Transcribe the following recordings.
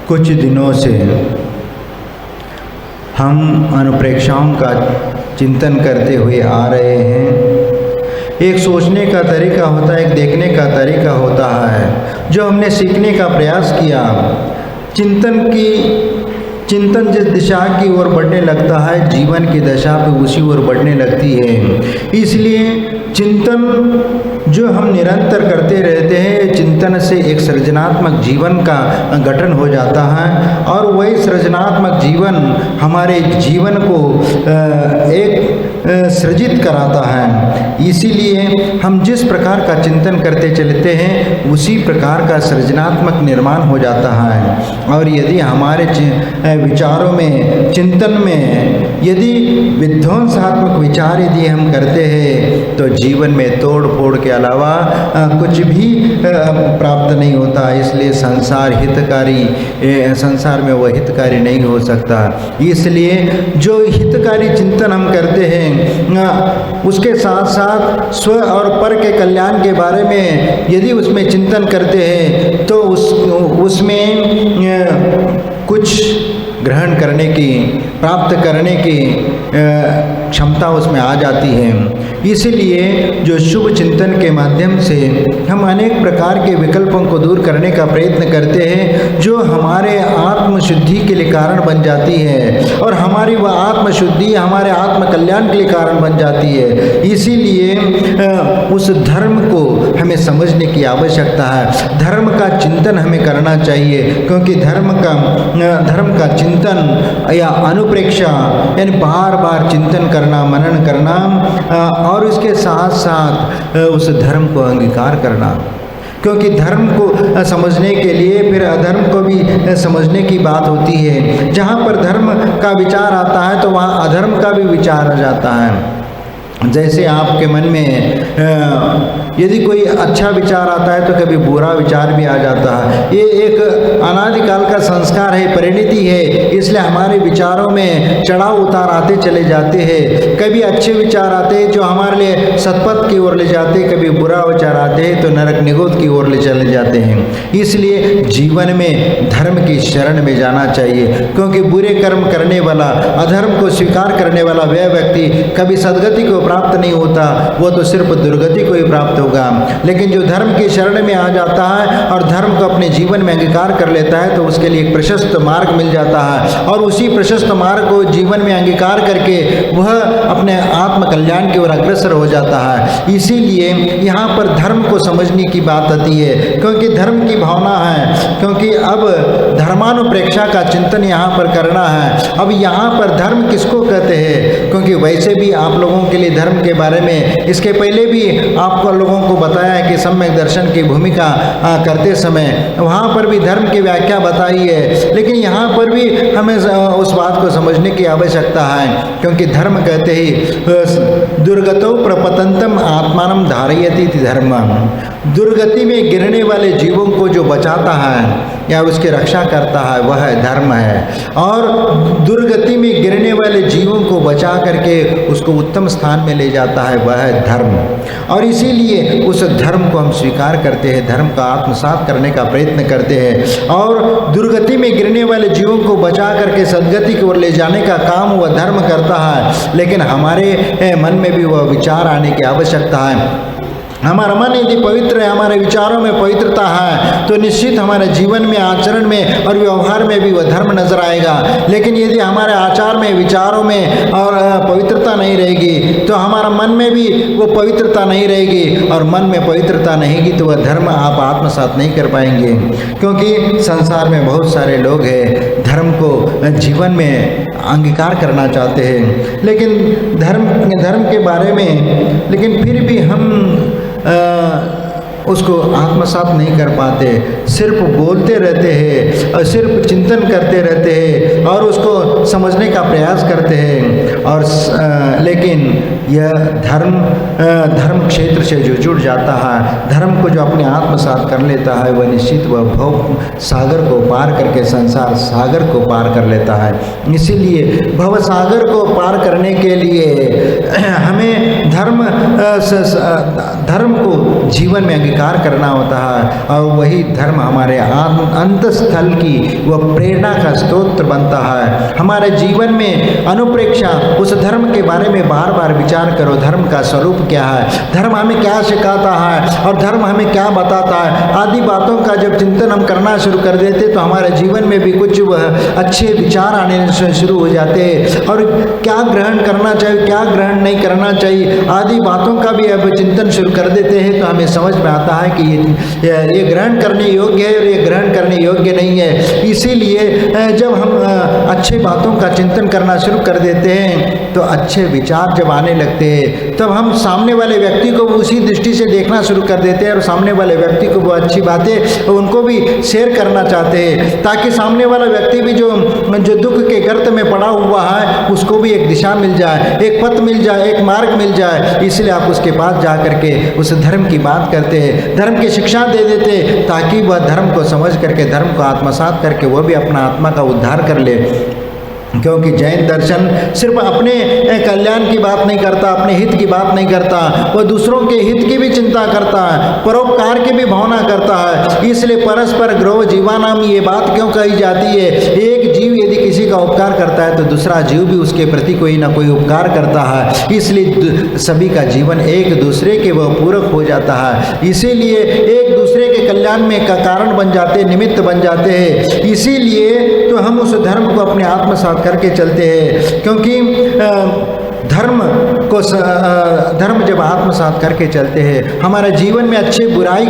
कुछ दिनों से हम अनुप्रेक्षाओं का चिंतन करते हुए आ रहे हैं। एक सोचने का तरीका होता है, एक देखने का तरीका होता है जो हमने सीखने का प्रयास किया। चिंतन जिस दिशा की ओर बढ़ने लगता है, जीवन की दशा पे उसी ओर बढ़ने लगती है। इसलिए चिंतन जो हम निरंतर करते रहते हैं, चिंतन से एक सृजनात्मक जीवन का गठन हो जाता है और वही सृजनात्मक जीवन हमारे जीवन को एक सृजित कराता है। इसीलिए हम जिस प्रकार का चिंतन करते चलते हैं उसी प्रकार का सृजनात्मक निर्माण हो जाता है। और यदि हमारे विचारों में, चिंतन में यदि विध्वंसात्मक विचार यदि हम करते हैं तो जीवन में तोड़ फोड़ के अलावा कुछ भी प्राप्त नहीं होता। इसलिए संसार में वह हितकारी नहीं हो सकता। इसलिए जो हितकारी चिंतन हम करते हैं उसके साथ साथ स्व और पर के कल्याण के बारे में यदि उसमें चिंतन करते हैं तो उसमें कुछ ग्रहण करने की, प्राप्त करने की क्षमता उसमें आ जाती है। इसलिए जो शुभ चिंतन के माध्यम से हम अनेक प्रकार के विकल्पों को दूर करने का प्रयत्न करते हैं जो हमारे आत्मशुद्धि के लिए कारण बन जाती है और हमारी वह आत्मशुद्धि हमारे आत्म कल्याण के लिए कारण बन जाती है। इसीलिए उस धर्म को हमें समझने की आवश्यकता है। धर्म का चिंतन हमें करना चाहिए, क्योंकि धर्म का चिंतन या अनुप्रेक्षा यानी बार बार चिंतन करना, मनन करना और उसके साथ साथ उस धर्म को अंगीकार करना। क्योंकि धर्म को समझने के लिए फिर अधर्म को भी समझने की बात होती है। जहाँ पर धर्म का विचार आता है तो वहाँ अधर्म का भी विचार आ जाता है। जैसे आपके मन में यदि कोई अच्छा विचार आता है तो कभी बुरा विचार भी आ जाता है। ये एक अनादिकाल का संस्कार है, परिणति है। इसलिए हमारे विचारों में चढ़ाव उतार आते चले जाते हैं। कभी अच्छे विचार आते हैं जो हमारे लिए सतपथ की ओर ले जाते हैं, कभी बुरा विचार आते हैं तो नरक निगोद की ओर ले चले जाते हैं। इसलिए जीवन में धर्म की शरण में जाना चाहिए, क्योंकि बुरे कर्म करने वाला, अधर्म को स्वीकार करने वाला वह व्यक्ति कभी सदगति को प्राप्त नहीं होता, वो तो सिर्फ दुर्गति को ही प्राप्त होगा। लेकिन जो धर्म की शरण में आ जाता है और धर्म को अपने जीवन में अंगीकार कर लेता है तो उसके लिए एक प्रशस्त मार्ग मिल जाता है और उसी प्रशस्त मार्ग को जीवन में अंगीकार करके वह अपने आत्म कल्याण की ओर अग्रसर हो जाता है। इसीलिए यहाँ पर धर्म को समझने की बात आती है, क्योंकि धर्म की भावना है। क्योंकि अब धर्मानुप्रेक्षा का चिंतन यहाँ पर करना है। अब यहाँ पर धर्म किसको कहते हैं? क्योंकि वैसे भी आप लोगों के लिए धर्म के बारे में इसके पहले भी आपको लोगों को बताया है कि सम्यक दर्शन की भूमिका करते समय वहाँ पर भी धर्म की व्याख्या बताई है। लेकिन यहाँ पर भी हमें उस बात को समझने की आवश्यकता है, क्योंकि धर्म कहते ही दुर्गतो प्रपतंतम आत्मानम धारयति धर्मम। दुर्गति में गिरने वाले जीवों को जो बचाता है या उसकी रक्षा करता है वह धर्म है, और दुर्गति में गिरने वाले जीवों को बचा करके उसको उत्तम स्थान में ले जाता है वह धर्म। और इसीलिए उस धर्म को हम स्वीकार करते हैं, धर्म का आत्मसात करने का प्रयत्न करते हैं और दुर्गति में गिरने वाले जीवों को बचा करके सद्गति की ओर ले जाने का काम वह धर्म करता है। लेकिन हमारे मन में भी वह विचार आने की आवश्यकता है। हमारा मन यदि पवित्र है, हमारे विचारों में पवित्रता है तो निश्चित हमारे जीवन में, आचरण में और व्यवहार में भी वह धर्म नजर आएगा। लेकिन यदि हमारे आचार में, विचारों में और पवित्रता नहीं रहेगी तो हमारा मन में भी वो पवित्रता नहीं रहेगी, और मन में पवित्रता नहीं रहेगी तो वह धर्म आप आत्मसात नहीं कर पाएंगे। क्योंकि संसार में बहुत सारे लोग हैं धर्म को जीवन में अंगीकार करना चाहते हैं, लेकिन धर्म के बारे में लेकिन फिर भी हम उसको आत्मसात नहीं कर पाते। सिर्फ बोलते रहते हैं और सिर्फ चिंतन करते रहते हैं और उसको समझने का प्रयास करते हैं और लेकिन यह धर्म क्षेत्र से जो जुड़ जाता है, धर्म को जो अपने आत्मसात कर लेता है, वह निश्चित वह भव सागर को पार करके संसार सागर को पार कर लेता है। इसीलिए भव सागर को पार करने के लिए हमें धर्म को जीवन में अंगीकार करना होता है, और वही धर्म हमारे अंतस्थल की वह प्रेरणा का स्तोत्र बनता है। हमारे जीवन में अनुप्रेक्षा उस धर्म के बारे में बार बार विचार करो, धर्म का स्वरूप क्या है, धर्म हमें क्या सिखाता है और धर्म हमें क्या बताता है, आदि बातों का जब चिंतन हम करना शुरू कर देते तो हमारे जीवन में भी कुछ वह अच्छे विचार आने शुरू हो जाते हैं, और क्या ग्रहण करना चाहिए, क्या ग्रहण नहीं करना चाहिए, आदि बातों का भी अब चिंतन शुरू कर देते हैं, तो हमें समझ में आता है कि ये ग्रहण करने योग्य है और ये ग्रहण करने योग्य नहीं है। इसीलिए जब हम अच्छे बातों का चिंतन करना शुरू कर देते हैं तो अच्छे विचार जब आने लगते हैं तब हम सामने वाले व्यक्ति को उसी दृष्टि से देखना शुरू कर देते हैं, और सामने वाले व्यक्ति को वो अच्छी बातें उनको भी शेयर करना चाहते हैं, ताकि सामने वाला व्यक्ति भी जो दुख के गर्त में पड़ा हुआ है उसको भी एक दिशा मिल जाए, एक पथ मिल जाए, एक मार्ग मिल जाए। इसलिए आप उसके पास जा करके उस धर्म की बात करते हैं, धर्म की शिक्षा दे देते, ताकि वह धर्म को समझ करके, धर्म को आत्मसात करके वह भी अपना आत्मा का उद्धार कर ले। क्योंकि जैन दर्शन सिर्फ अपने कल्याण की बात नहीं करता, अपने हित की बात नहीं करता, वह दूसरों के हित की भी चिंता करता है, परोपकार की भी भावना करता है। इसलिए परस्पर ग्रोह जीवानाम ये बात क्यों कही जाती है, एक जीव यदि किसी का उपकार करता है तो दूसरा जीव भी उसके प्रति कोई ना कोई उपकार करता है। इसलिए सभी का जीवन एक दूसरे के वह पूरक हो जाता है, इसीलिए एक दूसरे के कल्याण में का कारण बन जाते, निमित्त बन जाते हैं। इसीलिए तो हम उस धर्म को अपने आत्मसात करके चलते हैं, क्योंकि धर्म जब आत्मसात करके चलते हैं, हमारे जीवन में अच्छे बुराई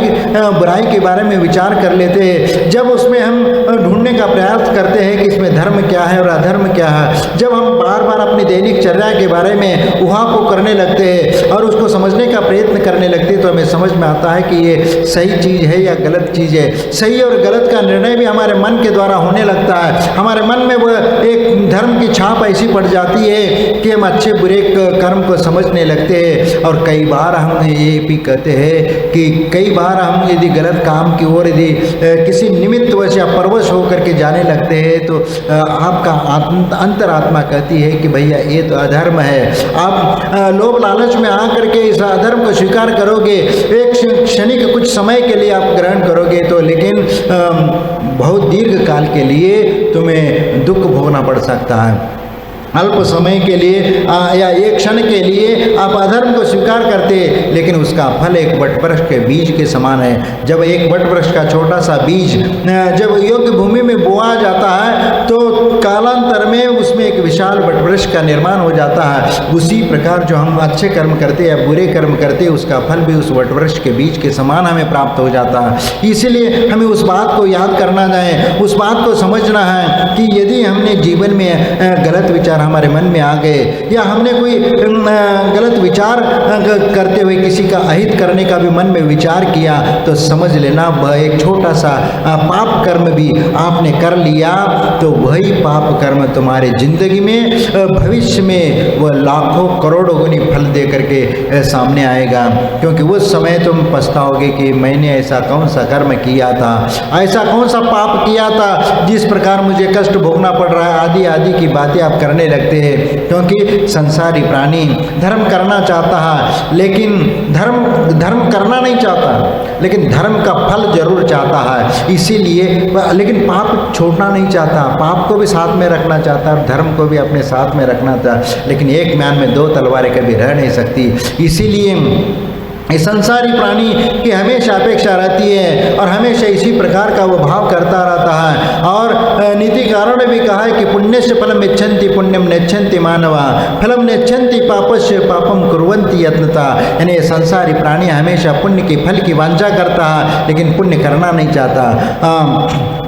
के बारे में विचार कर लेते हैं। जब उसमें हम ढूंढने का प्रयास करते हैं कि इसमें धर्म क्या है और अधर्म क्या है, जब हम बार बार अपनी दैनिक चर्या के बारे में उहापोह करने लगते हैं और उसको समझने का प्रयत्न करने लगते हैं, तो हमें समझ में आता है कि ये सही चीज़ है या गलत चीज़ है। सही और गलत का निर्णय भी हमारे मन के द्वारा होने लगता है। हमारे मन में वह एक धर्म की छाप ऐसी पड़ जाती है कि हम अच्छे बुरे कर्म को समझने लगते हैं। और कई बार हम ये भी कहते हैं कि कई बार हम यदि गलत काम की ओर यदि किसी निमित्तवश या परवश होकर के जाने लगते हैं तो आपका अंतरात्मा कहती है कि भैया ये तो अधर्म है। आप लोभ लालच में आकर के इस अधर्म को स्वीकार करोगे, एक क्षणिक कुछ समय के लिए आप ग्रहण करोगे तो, लेकिन बहुत दीर्घ काल के लिए तुम्हें दुख भोगना पड़ सकता है। अल्प समय के लिए या एक क्षण के लिए आप अधर्म को स्वीकार करते, लेकिन उसका फल एक वटवृक्ष के बीज के समान है। जब एक वटवृक्ष का छोटा सा बीज जब योग्य भूमि में बोआ जाता है तो कालांतर में उसमें एक विशाल वटवृक्ष का निर्माण हो जाता है। उसी प्रकार जो हम अच्छे कर्म करते या बुरे कर्म करते, उसका फल भी उस वटवृक्ष के बीज के समान हमें प्राप्त हो जाता है। इसलिए हमें उस बात को याद करना है, उस बात को समझना है कि यदि हमने जीवन में गलत विचार हमारे मन में आ गए या हमने कोई गलत विचार करते हुए किसी का अहित करने का भी मन में विचार किया, तो समझ लेना वह एक छोटा सा पाप कर्म भी आपने कर लिया, तो वही पाप कर्म तुम्हारे जिंदगी में भविष्य में वह लाखों करोड़ों गुनी फल दे करके सामने आएगा। क्योंकि उस समय तुम पछताओगे कि मैंने ऐसा कौन सा कर्म किया था, ऐसा कौन सा पाप किया था जिस प्रकार मुझे कष्ट भोगना पड़ रहा है, आदि आदि की बातें आप करने लगते हैं। क्योंकि संसारी प्राणी धर्म करना चाहता है, लेकिन धर्म करना नहीं चाहता, लेकिन धर्म का फल जरूर चाहता है। इसीलिए लेकिन पाप छोड़ना नहीं चाहता, पाप को भी साथ में रखना चाहता है और धर्म को भी अपने साथ में रखना चाहता, लेकिन एक म्यान में दो तलवारें कभी रह नहीं सकती। इसीलिए इस संसारी प्राणी की हमेशा अपेक्षा रहती है और हमेशा इसी प्रकार का वो भाव करता रहता है। और नीतिकारों ने भी कहा है कि पुण्यस्य फलम इच्छन्ति पुण्यम नेच्छन्ति मानवा फलम नेच्छन्ति पापस्य पापम कुर्वन्ति यत्नता। यानी संसारी प्राणी हमेशा पुण्य के फल की वांछा करता है, लेकिन पुण्य करना नहीं चाहता,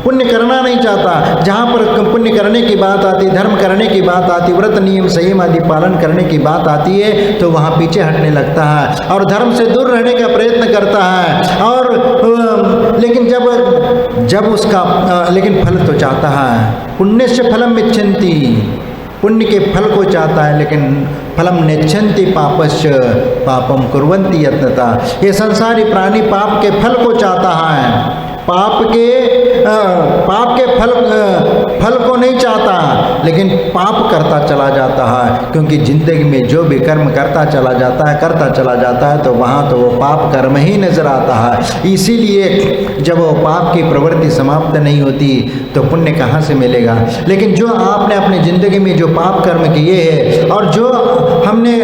पुण्य करना नहीं चाहता। जहाँ पर पुण्य करने की बात आती, धर्म करने की बात आती, व्रत नियम संयम आदि पालन करने की बात आती है, तो वहाँ पीछे हटने लगता है और धर्म से दूर रहने का प्रयत्न करता है। और लेकिन जब उसका लेकिन फल तो चाहता है। पुण्य से फलम इच्छन्ति, पुण्य के फल को चाहता है, लेकिन फलम नेच्छन्ति पापश्च पापम कुर्वन्ति यत्नता। ये संसारी प्राणी पाप के फल को चाहता है, पाप के फल को नहीं चाहता, लेकिन पाप करता चला जाता है। क्योंकि जिंदगी में जो भी कर्म करता चला जाता है तो वहाँ तो वो पाप कर्म ही नजर आता है। इसीलिए जब वो पाप की प्रवृत्ति समाप्त नहीं होती तो पुण्य कहाँ से मिलेगा। लेकिन जो आपने अपनी ज़िंदगी में जो पाप कर्म किए हैं और जो हमने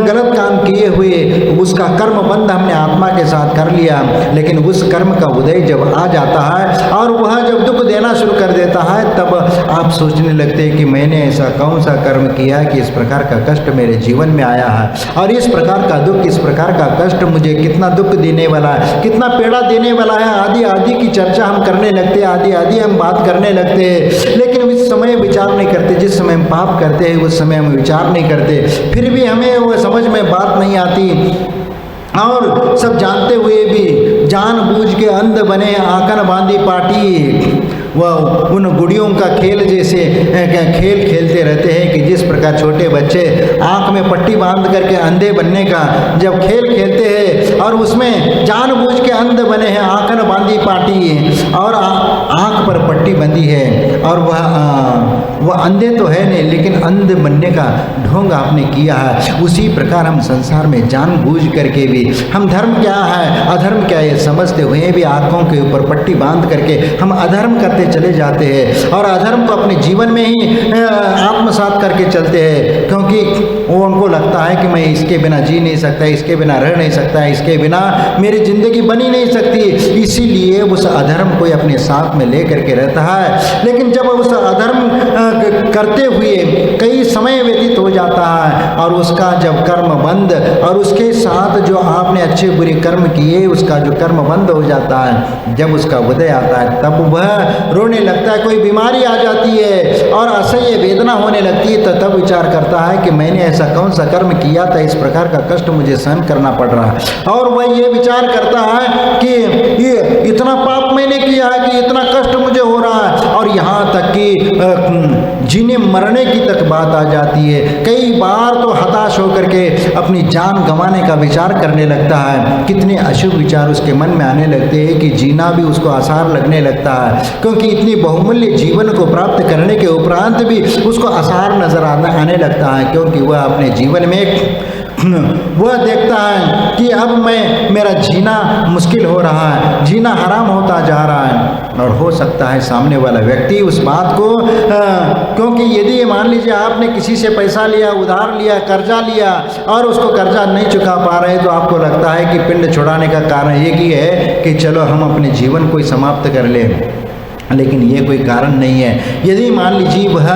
गलत काम किए हुए उसका कर्म बंध हमने आत्मा के साथ कर लिया, लेकिन उस कर्म का उदय जब आ जाता है और वह जब दुख देना शुरू कर देता है, तब आप सोचने लगते हैं कि मैंने ऐसा कौन सा कर्म किया कि इस प्रकार का कष्ट मेरे जीवन में आया है, और इस प्रकार का दुख, इस प्रकार का कष्ट मुझे कितना दुख देने वाला है, कितना पीड़ा देने वाला है। आदि आदि की चर्चा हम करने लगते हैं, आदि आदि हम बात करने लगते हैं, लेकिन उस समय विचार नहीं करते। जिस समय हम पाप करते हैं उस समय हम विचार नहीं करते, फिर भी हमें वो समझ में बात नहीं आती। और सब जानते हुए भी जानबूझ के अंध बने आंकन बांधी पाटी, वह उन गुड़ियों का खेल जैसे खेल खेलते रहते हैं कि जिस प्रकार छोटे बच्चे आंख में पट्टी बांध करके अंधे बनने का जब खेल खेलते हैं और उसमें जानबूझ के अंध बने हैं, आंकन बांधी पाटी और आंख पर पट्टी बंधी है, और वह अंधे तो है नहीं लेकिन अंध बनने का ढोंग आपने किया है। उसी प्रकार हम संसार में जानबूझ करके भी हम धर्म क्या है अधर्म क्या है समझते हुए भी आंखों के ऊपर पट्टी बांध करके हम अधर्म करते चले जाते हैं और अधर्म को अपने जीवन में ही आत्मसात करके चलते हैं, क्योंकि वो उनको लगता है कि मैं इसके बिना जी नहीं सकता, इसके बिना रह नहीं सकता, इसके बिना मेरी जिंदगी बनी नहीं सकती। इसीलिए उस अधर्म को अपने साथ में ले करके रहता है। लेकिन जब उस अधर्म करते हुए कई समय व्यतीत हो जाता है और उसका जब कर्म बंद और उसके साथ जो आपने अच्छे बुरे कर्म किए उसका जो कर्म बंद हो जाता है, जब उसका उदय आता है तब वह रोने लगता है। कोई बीमारी आ जाती है और असह्य वेदना होने लगती है तो तब विचार करता है कि मैंने ऐसा कौन सा कर्म किया था, इस प्रकार का कष्ट मुझे सहन करना पड़ रहा है। और वह ये विचार करता है कि ये इतना पाप मैंने किया है कि इतना कष्ट मुझे हो रहा है, और यहाँ तक कि जीने मरने की तक बात आ जाती है। कई बार तो हताश होकर के अपनी जान गंवाने का विचार करने लगता है। कितने अशुभ विचार उसके मन में आने लगते हैं कि जीना भी उसको आसार लगने लगता है, क्योंकि इतनी बहुमूल्य जीवन को प्राप्त करने के उपरांत भी उसको आसार नजर आने लगता है, क्योंकि वह अपने जीवन में वह देखता है कि अब मेरा जीना मुश्किल हो रहा है, जीना हराम होता जा रहा है। और हो सकता है सामने वाला व्यक्ति उस बात को क्योंकि यदि मान लीजिए आपने किसी से पैसा लिया, उधार लिया, कर्जा लिया और उसको कर्जा नहीं चुका पा रहे, तो आपको लगता है कि पिंड छुड़ाने का कारण एक ही है कि चलो हम अपने जीवन को समाप्त कर लें। लेकिन ये कोई कारण नहीं है। यदि मान लीजिए वह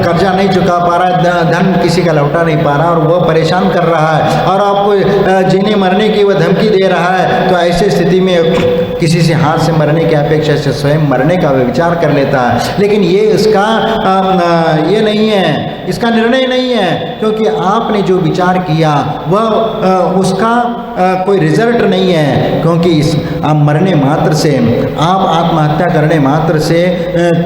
कर्जा नहीं चुका पा रहा है, धन किसी का लौटा नहीं पा रहा और वह परेशान कर रहा है और आपको जीने मरने की वह धमकी दे रहा है, तो ऐसी स्थिति में किसी से हाथ से मरने की अपेक्षा से स्वयं मरने का विचार कर लेता है। लेकिन ये इसका ये नहीं है, इसका निर्णय नहीं है, क्योंकि आपने जो विचार किया वह उसका कोई रिजल्ट नहीं है। क्योंकि इस मरने मात्र से, आप आत्महत्या करने मात्र से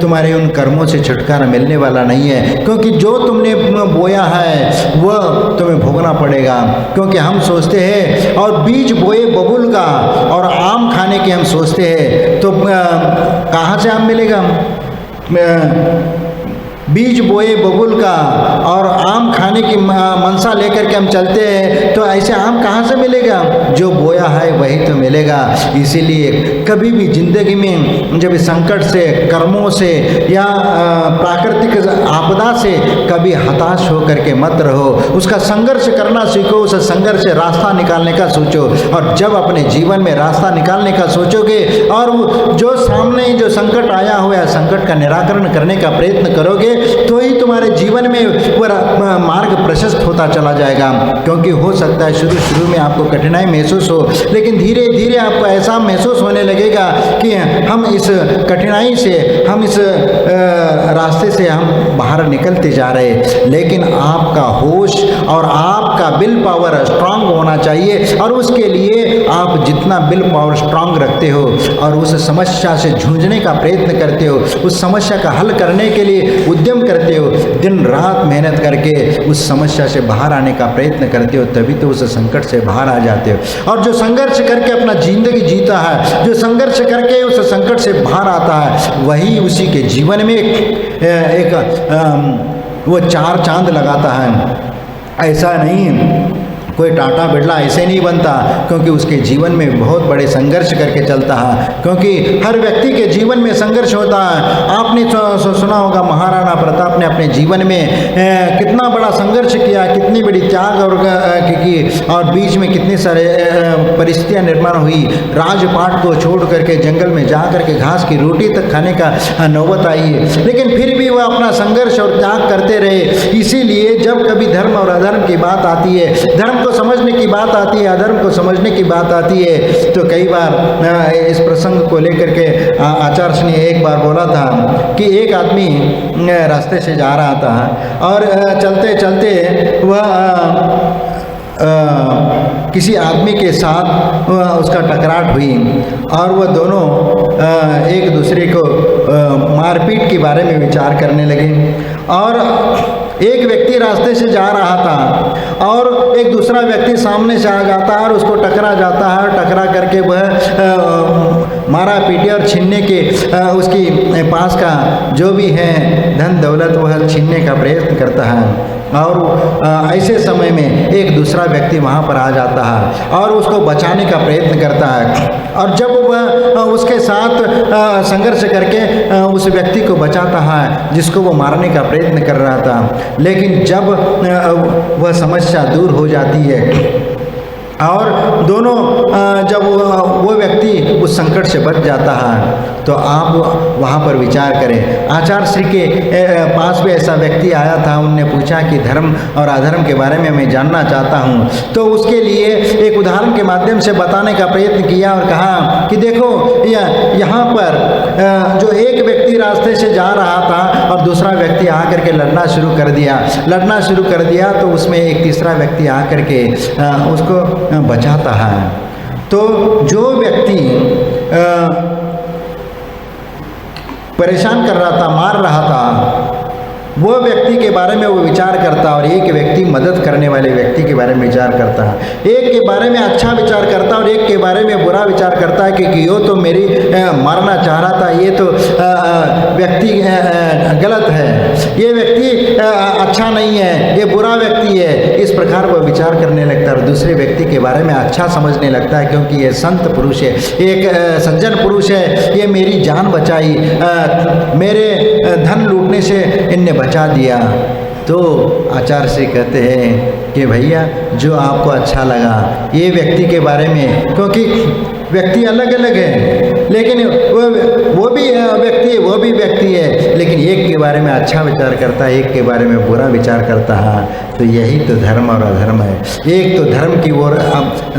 तुम्हारे उन कर्मों से छुटकारा मिलने वाला नहीं है, क्योंकि जो तुमने बोया है वह तुम्हें भोगना पड़ेगा। क्योंकि हम सोचते हैं और बीज बोए बबूल का और आम खाने की हम सोचते हैं, तो कहाँ से आम मिलेगा? बीज बोए बबूल का और आम खाने की मनसा लेकर के हम चलते हैं, तो ऐसे आम कहाँ से मिलेगा? जो बोया है वही तो मिलेगा। इसीलिए कभी भी जिंदगी में जब संकट से, कर्मों से या प्राकृतिक आपदा से कभी हताश होकर के मत रहो, उसका संघर्ष करना सीखो, उस संघर्ष से रास्ता निकालने का सोचो। और जब अपने जीवन में रास्ता निकालने का सोचोगे और जो सामने जो संकट आया हुआ है संकट का निराकरण करने का प्रयत्न करोगे, तो ही तुम्हारे जीवन में वह मार्ग प्रशस्त होता चला जाएगा। क्योंकि हो सकता है शुरू में आपको कठिनाई महसूस हो, लेकिन धीरे धीरे आपको ऐसा महसूस होने लगेगा कि हम इस कठिनाई से, हम इस रास्ते से हम बाहर निकलते जा रहे हैं। लेकिन आपका होश और आपका विल पावर स्ट्रांग होना चाहिए, और उसके लिए आप जितना विल पावर स्ट्रांग रखते हो और उस समस्या से जूझने का प्रयत्न करते हो, उस समस्या का हल करने के लिए उद्यम करते हो, दिन रात मेहनत करके उस समस्या से बाहर आने का प्रयत्न करते हो, तभी तो उस संकट से बाहर आ जाते हो। और जो संघर्ष करके अपना जिंदगी जीता है, जो संघर्ष करके उस संकट से बाहर आता है, वही उसी के जीवन में एक वो चार चांद लगाता है। ऐसा नहीं कोई टाटा बिरला ऐसे नहीं बनता, क्योंकि उसके जीवन में बहुत बड़े संघर्ष करके चलता है, क्योंकि हर व्यक्ति के जीवन में संघर्ष होता है। आपने सुना होगा महाराणा प्रताप ने अपने जीवन में कितना बड़ा संघर्ष किया, कितनी बड़ी त्याग और बीच में कितनी सारे परिस्थितियां निर्माण हुई। राजपाट को छोड़ करके जंगल में जा करके घास की रोटी तक खाने का नौबत आई, लेकिन फिर भी वह अपना संघर्ष और त्याग करते रहे। इसीलिए जब कभी धर्म और अधर्म की बात आती है, धर्म को समझने की बात आती है, अधर्म को समझने की बात आती है, तो कई बार इस प्रसंग को लेकर के आचार्य ने एक बार बोला था कि एक आदमी रास्ते से जा रहा था और चलते चलते वह किसी आदमी के साथ उसका टकराट हुई और वह दोनों एक दूसरे को मारपीट के बारे में विचार करने लगे। और एक व्यक्ति रास्ते से जा रहा था और एक दूसरा व्यक्ति सामने से आ जाता है और उसको टकरा जाता है। टकरा करके वह मारा पीटे और छीनने के उसकी पास का जो भी है धन दौलत वह छीनने का प्रयत्न करता है। और ऐसे समय में एक दूसरा व्यक्ति वहाँ पर आ जाता है और उसको बचाने का प्रयत्न करता है। और जब वह उसके साथ संघर्ष करके उस व्यक्ति को बचाता है जिसको वो मारने का प्रयत्न कर रहा था, लेकिन जब वह समस्या दूर हो जाती है और दोनों जब वो व्यक्ति उस संकट से बच जाता है, तो आप वहाँ पर विचार करें। आचार्य श्री के पास भी ऐसा व्यक्ति आया था, उनने पूछा कि धर्म और अधर्म के बारे में मैं जानना चाहता हूँ। तो उसके लिए एक उदाहरण के माध्यम से बताने का प्रयत्न किया और कहा कि देखो यहाँ पर जो एक व्यक्ति रास्ते से जा रहा था और दूसरा व्यक्ति आकर के लड़ना शुरू कर दिया तो उसमें एक तीसरा व्यक्ति आकर के उसको बचाता है। तो जो व्यक्ति परेशान कर रहा था, मार रहा था, वो व्यक्ति के बारे में वो विचार करता और एक व्यक्ति मदद करने वाले व्यक्ति के बारे में विचार करता है। एक के बारे में अच्छा विचार करता और एक के बारे में बुरा विचार करता है कि यो तो मेरी मारना चाह रहा था, ये तो व्यक्ति गलत है, ये व्यक्ति अच्छा नहीं है, ये बुरा व्यक्ति है। इस प्रकार वह विचार करने लगता है और दूसरे व्यक्ति के बारे में अच्छा समझने लगता है, क्योंकि ये संत पुरुष है, एक सज्जन पुरुष है, ये मेरी जान बचाई, मेरे धन लूटने से इनने बचा दिया। तो आचार्य से कहते हैं कि भैया जो आपको अच्छा लगा ये व्यक्ति के बारे में, क्योंकि व्यक्ति अलग अलग है, लेकिन वो भी व्यक्ति है, लेकिन एक के बारे में अच्छा विचार करता है, एक के बारे में बुरा विचार करता है। तो यही तो धर्म और अधर्म है। एक तो धर्म की ओर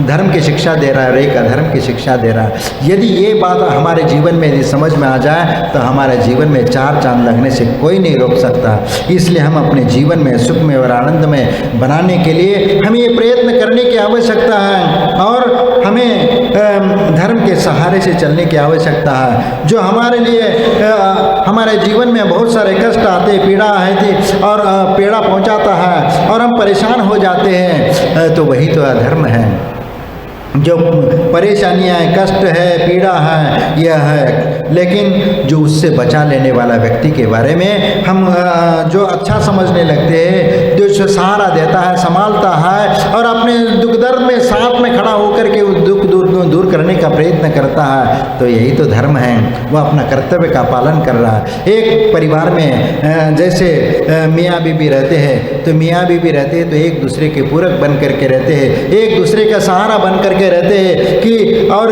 धर्म की शिक्षा दे रहा है और एक अधर्म की शिक्षा दे रहा है। यदि ये बात हमारे जीवन में यदि समझ में आ जाए तो हमारे जीवन में चार चांद लगने से कोई नहीं रोक सकता। इसलिए हम अपने जीवन में सुख में और आनंद में बनाने के लिए हमें ये प्रयत्न करने की आवश्यकता है और हमें धर्म के सहारे से चलने की आवश्यकता है। जो हमारे लिए हमारे जीवन में बहुत सारे कष्ट आते, पीड़ा आती और पीड़ा पहुंचाता है और हम परेशान हो जाते हैं, तो वही तो अधर्म है। जो परेशानियाँ हैं, कष्ट है, पीड़ा है, यह है, लेकिन जो उससे बचा लेने वाला व्यक्ति के बारे में हम जो अच्छा समझने लगते हैं, जो उसे सहारा देता है, संभालता है और अपने दुख दर्द में साथ में खड़ा होकर के उस दुख दूर करने का प्रयत्न करता है, तो यही तो धर्म है। वह अपना कर्तव्य का पालन कर रहा है। एक परिवार में जैसे मियाँ बीबी रहते हैं, तो मियाँ बीबी रहते हैं तो एक दूसरे के पूरक बन करके रहते हैं, एक दूसरे का सहारा बन करके रहते हैं कि और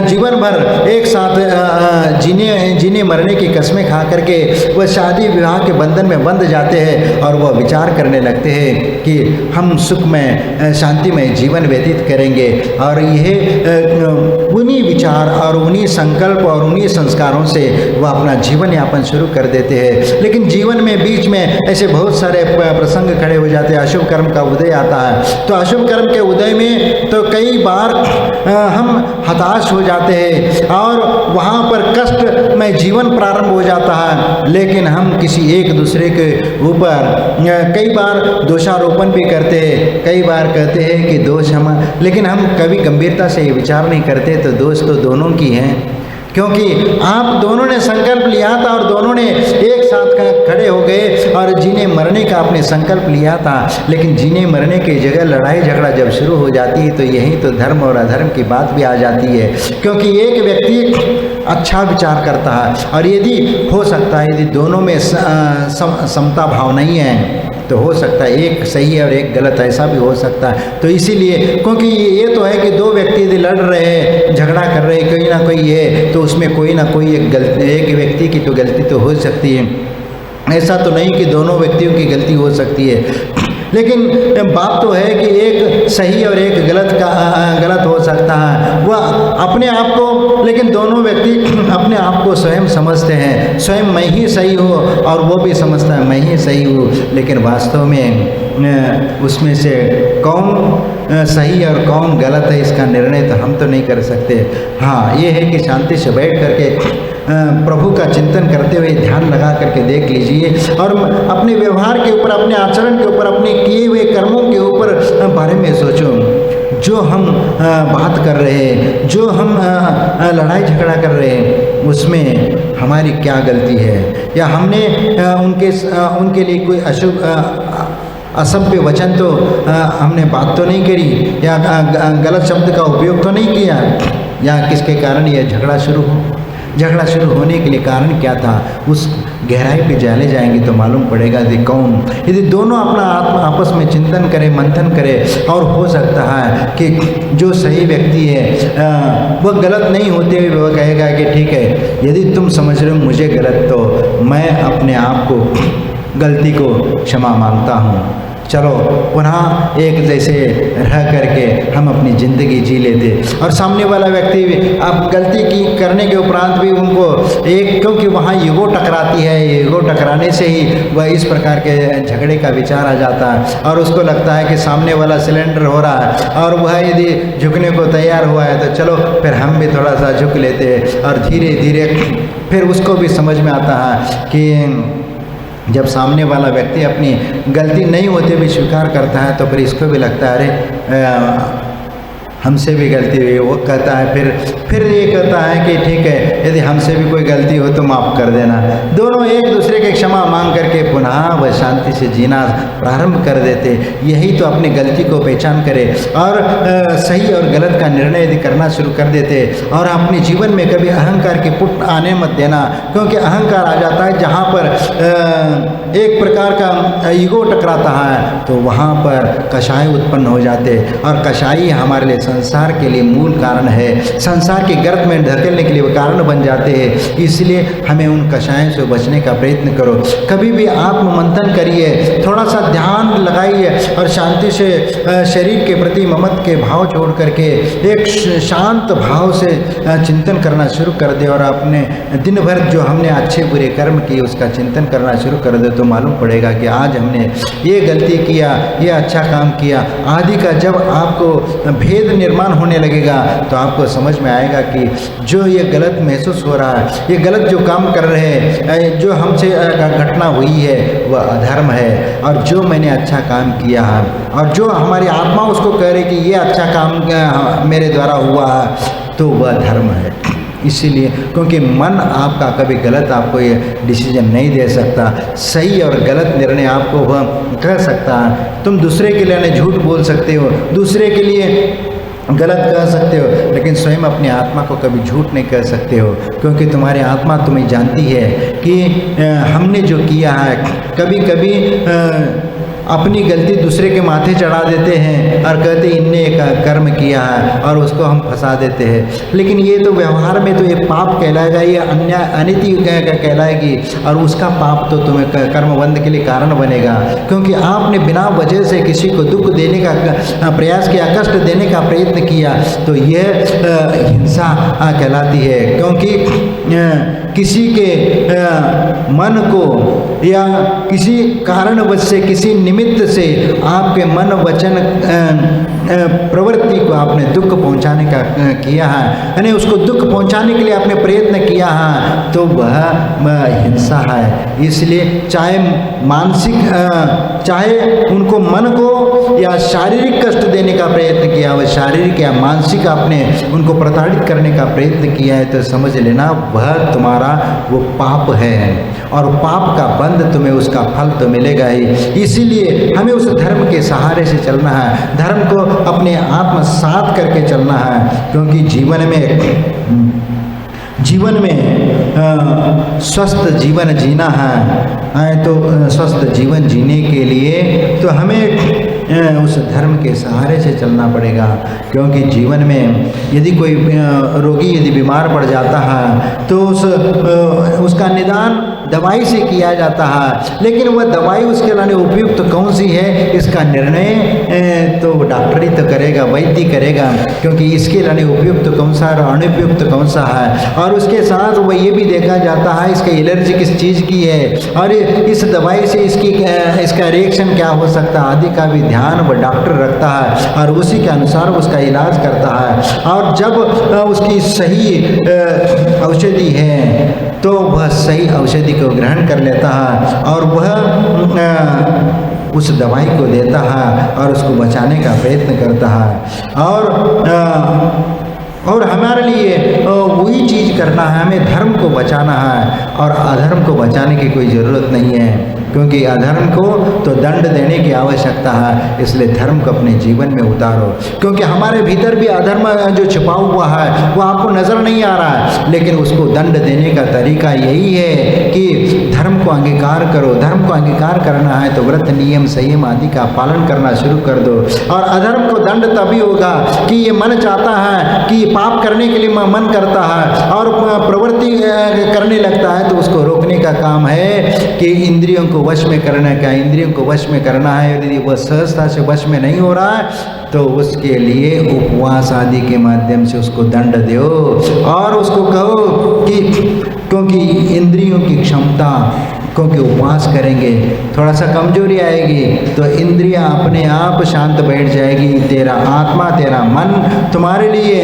जीवन भर एक साथ जीने मरने की कसमें खा करके वह शादी विवाह के बंधन में बंध जाते हैं और वह विचार करने लगते हैं कि हम सुख में शांतिमय जीवन व्यतीत करेंगे। और यह उन्हीं विचार और उन्हीं संकल्प और उन्हीं संस्कारों से वह अपना जीवन यापन शुरू कर देते हैं। लेकिन जीवन में बीच में ऐसे बहुत सारे प्रसंग खड़े हो जाते हैं, अशुभ कर्म का उदय आता है। तो अशुभ कर्म के उदय में तो कई बार हताश हो जाते हैं और वहाँ पर कष्टमय जीवन प्रारंभ हो जाता है। लेकिन हम किसी एक दूसरे के ऊपर कई बार दोषारोपण भी करते हैं, कई बार कहते हैं कि दोष हम, लेकिन हम कभी गंभीरता से ये विचार नहीं करते तो दोष तो दोनों की हैं, क्योंकि आप दोनों ने संकल्प लिया था और दोनों ने एक साथ खड़े हो गए और जीने मरने का आपने संकल्प लिया था। लेकिन जीने मरने की जगह लड़ाई झगड़ा जब शुरू हो जाती है तो यही तो धर्म और अधर्म की बात भी आ जाती है, क्योंकि एक व्यक्ति अच्छा विचार करता है और यदि हो सकता है यदि दोनों में समता भाव नहीं है तो हो सकता है एक सही है और एक गलत, ऐसा भी हो सकता है। तो इसीलिए क्योंकि ये तो है कि दो व्यक्ति यदि लड़ रहे हैं, झगड़ा कर रहे हैं, कोई ना कोई है तो उसमें कोई ना कोई एक व्यक्ति की तो गलती तो हो सकती है। ऐसा तो नहीं कि दोनों व्यक्तियों की गलती हो सकती है, लेकिन बात तो है कि एक सही और एक गलत हो सकता है वह अपने आप को, लेकिन दोनों व्यक्ति अपने आप को स्वयं समझते हैं, स्वयं मैं ही सही हूँ और वो भी समझता है मैं ही सही हूँ, लेकिन वास्तव में उसमें से कौन सही और कौन गलत है इसका निर्णय तो हम तो नहीं कर सकते। हाँ, ये है कि शांति से बैठ करके प्रभु का चिंतन करते हुए ध्यान लगा करके देख लीजिए और अपने व्यवहार के ऊपर, अपने आचरण के ऊपर, अपने किए हुए कर्मों के ऊपर बारे में सोचो। जो हम बात कर रहे हैं, जो हम लड़ाई झगड़ा कर रहे हैं, उसमें हमारी क्या गलती है, या हमने उनके लिए कोई अशुभ असभ्य वचन तो हमने बात तो नहीं करी, या गलत शब्द का उपयोग तो नहीं किया, या किसके कारण यह झगड़ा शुरू होने के लिए कारण क्या था, उस गहराई पे जाने जाएंगे तो मालूम पड़ेगा कि कौन। यदि दोनों अपना आपस में चिंतन करें, मंथन करें, और हो सकता है कि जो सही व्यक्ति है वह गलत नहीं होते हुए वह कहेगा कि ठीक है, यदि तुम समझ रहे हो मुझे गलत तो मैं अपने आप को गलती को क्षमा मांगता हूँ, चलो पुनः एक जैसे रह करके हम अपनी ज़िंदगी जी लेते। और सामने वाला व्यक्ति भी अब गलती की करने के उपरांत भी उनको क्योंकि वहाँ ईगो टकराती है, ईगो टकराने से ही वह इस प्रकार के झगड़े का विचार आ जाता है और उसको लगता है कि सामने वाला सिलेंडर हो रहा है और वह यदि झुकने को तैयार हुआ है तो चलो फिर हम भी थोड़ा सा झुक लेते हैं। और धीरे धीरे फिर उसको भी समझ में आता है कि जब सामने वाला व्यक्ति अपनी गलती नहीं होते भी स्वीकार करता है तो फिर इसको भी लगता है अरे हमसे भी गलती हुई। वो कहता है फिर ये कहता है कि ठीक है, यदि हमसे भी कोई गलती हो तो माफ़ कर देना। दोनों एक दूसरे के क्षमा मांग करके पुनः वह शांति से जीना प्रारंभ कर देते। यही तो अपनी गलती को पहचान करे और सही और गलत का निर्णय यदि करना शुरू कर देते। और अपने जीवन में कभी अहंकार की पुट आने मत देना, क्योंकि अहंकार आ जाता है जहाँ पर एक प्रकार का ईगो टकराता है तो वहाँ पर कषाय उत्पन्न हो जाते। और कषाई हमारे लिए संसार के लिए मूल कारण है, संसार के गर्त में ढकेलने के लिए वो कारण बन जाते हैं। इसलिए हमें उन कषायों से बचने का प्रयत्न करो। कभी भी आत्म मंथन करिए, थोड़ा सा ध्यान लगाइए और शांति से शरीर के प्रति ममत्व के भाव छोड़ करके एक शांत भाव से चिंतन करना शुरू कर दे और अपने दिन भर जो हमने अच्छे बुरे कर्म किए उसका चिंतन करना शुरू कर दे तो मालूम पड़ेगा कि आज हमने ये गलती किया, ये अच्छा काम किया आदि का जब आपको भेद निर्माण होने लगेगा तो आपको समझ में आएगा कि जो ये गलत महसूस हो रहा है, ये गलत जो काम कर रहे हैं, जो हमसे घटना हुई है वह अधर्म है। और जो मैंने अच्छा काम किया है और जो हमारी आत्मा उसको कह रही कि ये अच्छा काम मेरे द्वारा हुआ है तो वह धर्म है। इसीलिए क्योंकि मन आपका कभी गलत आपको ये डिसीजन नहीं दे सकता, सही और गलत निर्णय आपको वह कर सकता है। तुम दूसरे के लिए झूठ बोल सकते हो, दूसरे के लिए गलत कह सकते हो, लेकिन स्वयं अपनी आत्मा को कभी झूठ नहीं कह सकते हो, क्योंकि तुम्हारी आत्मा तुम्हें जानती है कि हमने जो किया है। कभी कभी अपनी गलती दूसरे के माथे चढ़ा देते हैं और कहते इनने एक कर्म किया है और उसको हम फंसा देते हैं। लेकिन ये तो व्यवहार में तो ये पाप कहलाएगा, ये अन्याय अनिति कहलाएगी और उसका पाप तो तुम्हें कर्मबंध के लिए कारण बनेगा, क्योंकि आपने बिना वजह से किसी को दुख देने का प्रयास किया, कष्ट देने का प्रयत्न किया तो यह हिंसा कहलाती है। क्योंकि किसी के मन को या किसी कारणवश से, किसी निमित्त से आपके मन वचन प्रवृत्ति को आपने दुख पहुंचाने का किया है, यानी उसको दुख पहुंचाने के लिए आपने प्रयत्न किया है, तो वह हिंसा है। इसलिए चाहे मानसिक, चाहे उनको मन को या शारीरिक कष्ट देने का प्रयत्न किया, वह शारीरिक या मानसिक आपने उनको प्रताड़ित करने का प्रयत्न किया है, तो समझ लेना वह तुम्हारा वो पाप है, और पाप का बंध तुम्हें उसका फल तो मिलेगा ही। इसीलिए हमें उस धर्म के सहारे से चलना है, धर्म को अपने आत्मसात करके चलना है, क्योंकि जीवन में स्वस्थ जीवन जीना है। तो स्वस्थ जीवन जीने के लिए तो हमें उस धर्म के सहारे से चलना पड़ेगा, क्योंकि जीवन में यदि कोई रोगी यदि बीमार पड़ जाता है तो उसका निदान दवाई से किया जाता है, लेकिन वह दवाई उसके लिए उपयुक्त कौन सी है इसका निर्णय तो डॉक्टर ही तो करेगा, वैद्य करेगा, क्योंकि इसके लिए उपयुक्त कौन सा और अनुपयुक्त कौन सा है। और उसके साथ वह ये भी देखा जाता है इसका एलर्जी किस चीज़ की है, और इस दवाई से इसका रिएक्शन क्या हो सकता है आदि का भी ध्यान वह डॉक्टर रखता है, और उसी के अनुसार उसका इलाज करता है। और जब उसकी सही औषधि है तो वह सही औषधि को ग्रहण कर लेता है, और वह उस दवाई को देता है और उसको बचाने का प्रयत्न करता है। और हमारे लिए वही चीज़ करना है, हमें धर्म को बचाना है, और अधर्म को बचाने की कोई ज़रूरत नहीं है, क्योंकि अधर्म को तो दंड देने की आवश्यकता है। इसलिए धर्म को अपने जीवन में उतारो, क्योंकि हमारे भीतर भी अधर्म जो छिपा हुआ है वो आपको नज़र नहीं आ रहा है, लेकिन उसको दंड देने का तरीका यही है कि धर्म को अंगीकार करो। धर्म को अंगीकार करना है तो व्रत नियम संयम आदि का पालन करना शुरू कर दो, और अधर्म को दंड तभी होगा कि ये मन चाहता है कि पाप करने के लिए मन करता है और प्रवृत्ति करने लगता है, तो उसको रोकने का काम है कि इंद्रियों को वश में करना है। क्या इंद्रियों को वश में करना है? यदि वह सहजता से वश में नहीं हो रहा है तो उसके लिए उपवास आदि के माध्यम से उसको दंड दो, और उसको कहो कि क्योंकि इंद्रियों की क्षमता, क्योंकि उपवास करेंगे थोड़ा सा कमजोरी आएगी तो इंद्रियां अपने आप शांत बैठ जाएगी, तेरा आत्मा तेरा मन तुम्हारे लिए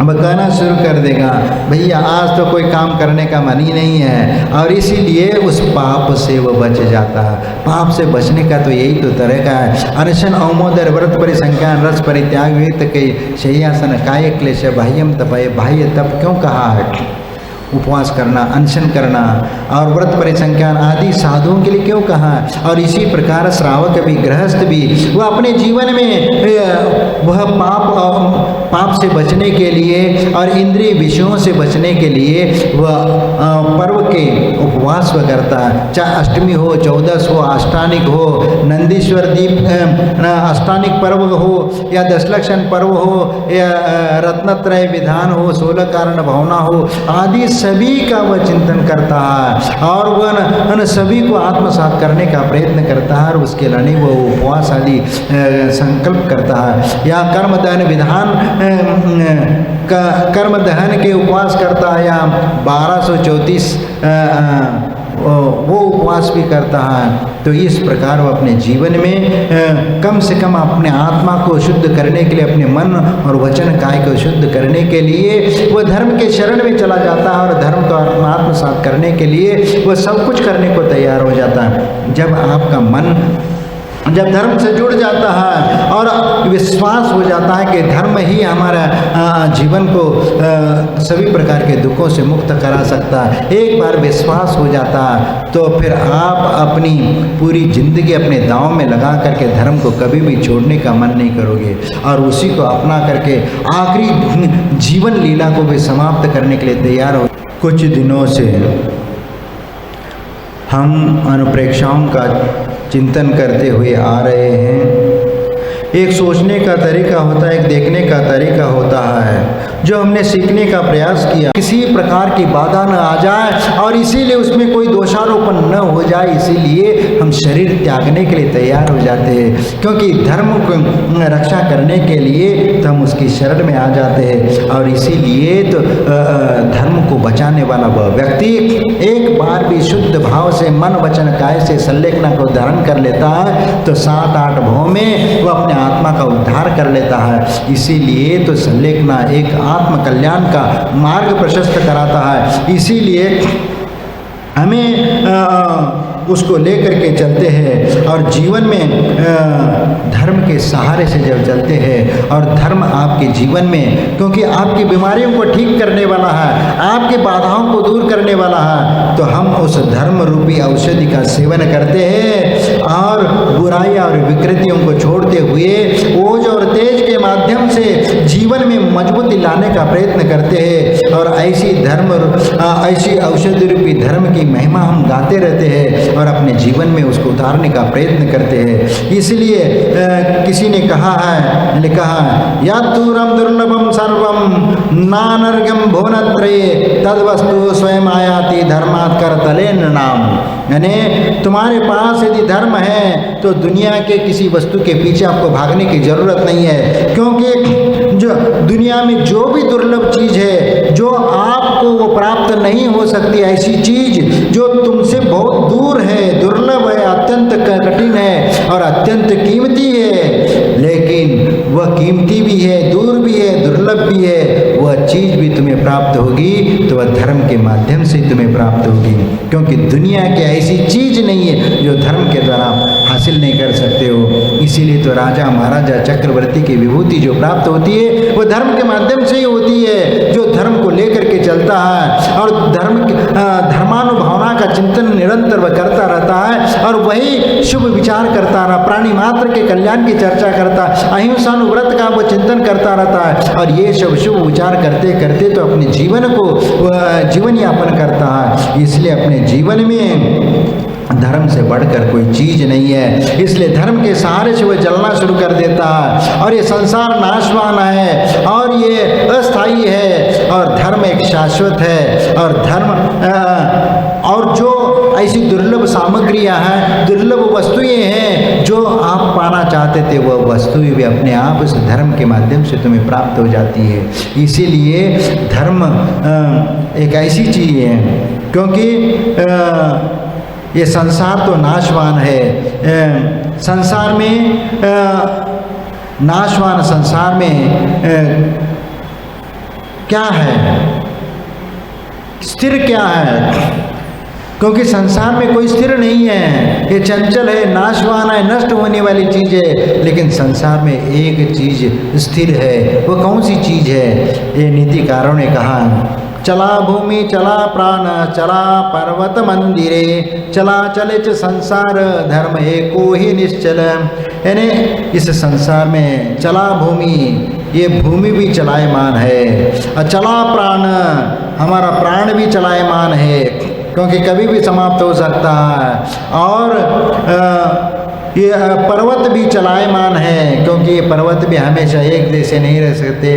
अब कहना शुरू कर देगा भैया आज तो कोई काम करने का मन ही नहीं है, और इसीलिए उस पाप से वो बच जाता है। पाप से बचने का तो यही तो तरीका है। अनशन औमोदर व्रत परिसंख्यान रस परित्याग वेत के शय्यासन काय क्लेश बाह्यम तपय, बाह्य तप क्यों कहा है? उपवास करना, अनशन करना और व्रत परिसंख्यान आदि साधुओं के लिए क्यों कहा? और इसी प्रकार श्रावक भी गृहस्थ भी वह अपने जीवन में वह पाप से बचने के लिए और इंद्रिय विषयों से बचने के लिए वह पर्व के उपवास वह करता है। चाहे अष्टमी हो, चौदस हो, अष्टानिक हो, नंदीश्वर दीप अष्टानिक पर्व हो, या दशलक्षण पर्व हो, या रत्नत्रय विधान हो, 16 कारण भावना हो, आदि सभी का वह चिंतन करता है, और वह सभी को आत्मसात करने का प्रयत्न करता है, और उसके लिए वो उपवास आदि संकल्प करता है। या कर्म दहन विधान कर्म दहन के उपवास करता है, या 1234 वो उपवास भी करता है। तो इस प्रकार वो अपने जीवन में कम से कम अपने आत्मा को शुद्ध करने के लिए, अपने मन और वचन काय को शुद्ध करने के लिए वह धर्म के शरण में चला जाता है, और धर्म को आत्मसात करने के लिए वह सब कुछ करने को तैयार हो जाता है। जब आपका मन जब धर्म से जुड़ जाता है और विश्वास हो जाता है कि धर्म ही हमारा जीवन को सभी प्रकार के दुखों से मुक्त करा सकता है, एक बार विश्वास हो जाता है तो फिर आप अपनी पूरी जिंदगी अपने दांव में लगा करके धर्म को कभी भी छोड़ने का मन नहीं करोगे, और उसी को अपना करके आखिरी जीवन लीला को भी समाप्त करने के लिए तैयार हो। कुछ दिनों से हम अनुप्रेक्षाओं का चिंतन करते हुए आ रहे हैं। एक सोचने का तरीका होता है, एक देखने का तरीका होता है, जो हमने सीखने का प्रयास किया किसी प्रकार की बाधा न आ जाए और इसीलिए उसमें कोई दोषारोपण न हो जाए, इसीलिए हम शरीर त्यागने के लिए तैयार हो जाते हैं, क्योंकि धर्म को रक्षा करने के लिए तो हम उसकी शरण में आ जाते हैं। और इसीलिए तो धर्म को बचाने वाला वह व्यक्ति एक बार भी शुद्ध भाव से मन वचन काय से संलेखना को धारण कर लेता है तो 7-8 भाव में वह अपने आत्मा का उद्धार कर लेता है। इसीलिए तो संलेखना एक आत्म कल्याण का मार्ग प्रशस्त कराता है। इसीलिए हमें उसको लेकर के चलते हैं और जीवन में धर्म के सहारे से जब चलते हैं और धर्म आपके जीवन में, क्योंकि आपकी बीमारियों को ठीक करने वाला है, आपकी बाधाओं को दूर करने वाला है, तो हम उस धर्म रूपी औषधि का सेवन करते हैं और बुराई और विकृतियों को छोड़ते हुए ओज और तेज के माध्यम से जीवन में मजबूती लाने का प्रयत्न करते हैं और ऐसी औषधि रूपी धर्म की महिमा हम गाते रहते हैं और अपने जीवन में उसको उतारने का प्रयत्न करते हैं। इसलिए किसी ने कहा है, लिखा है, यातूरम दुर्लभम सर्वम नानर्गम भुवनत्रये तद्वस्तु स्वयं आयाति धर्मात् करतलेन नाम। यानी तुम्हारे पास यदि धर्म है तो दुनिया के किसी वस्तु के पीछे आपको भागने की जरूरत नहीं है, क्योंकि जो दुनिया में जो भी दुर्लभ चीज है, जो आपको वो प्राप्त नहीं हो सकती, ऐसी चीज जो तुमसे बहुत दूर है, दुर्लभ है, अत्यंत कठिन है और अत्यंत कीमती है, लेकिन वह कीमती भी है, दूर भी है, दुर्लभ भी है, वह चीज भी तुम्हें प्राप्त होगी तो वह धर्म के माध्यम से तुम्हें प्राप्त होगी, क्योंकि दुनिया की ऐसी चीज नहीं है जो धर्म के द्वारा हासिल नहीं कर सकते हो। इसीलिए तो राजा महाराजा चक्रवर्ती की विभूति जो प्राप्त होती है वो धर्म के माध्यम से ही होती है, जो धर्म को लेकर के चलता है और धर्मानुभावना का चिंतन निरंतर वह करता रहता है और वही शुभ विचार करता रहा, प्राणी मात्र के कल्याण की चर्चा करता, अहिंसानुव्रत का वो चिंतन करता रहता है और ये सब शुभ विचार करते करते तो अपने जीवन को जीवन यापन करता है। इसलिए अपने जीवन में धर्म से बढ़कर कोई चीज नहीं है, इसलिए धर्म के सहारे से वह जलना शुरू कर देता है और ये संसार नाशवान है और ये अस्थायी है और धर्म एक शाश्वत है। और धर्म और जो ऐसी दुर्लभ सामग्रियां हैं, दुर्लभ वस्तुएं हैं जो आप पाना चाहते थे, वह वस्तुएं भी अपने आप उस धर्म के माध्यम से तुम्हें प्राप्त हो जाती है। इसीलिए धर्म एक ऐसी चीज है, क्योंकि ये संसार तो नाशवान है, संसार में नाशवान संसार में क्या है, स्थिर क्या है, क्योंकि संसार में कोई स्थिर नहीं है, ये चंचल है, नाशवान है, नष्ट होने वाली चीज है। लेकिन संसार में एक चीज स्थिर है, वो कौन सी चीज है? ये नीतिकारों ने कहा, चला भूमि चला प्राण चला पर्वत मंदिरे चला चले च संसार धर्म एको ही निश्चल। यानी इस संसार में चला भूमि, ये भूमि भी चलायमान है, और चला प्राण, हमारा प्राण भी चलायमान है, क्योंकि कभी भी समाप्त हो सकता है, और ये पर्वत भी चलायमान है, क्योंकि ये पर्वत भी हमेशा एक जैसे नहीं रह सकते।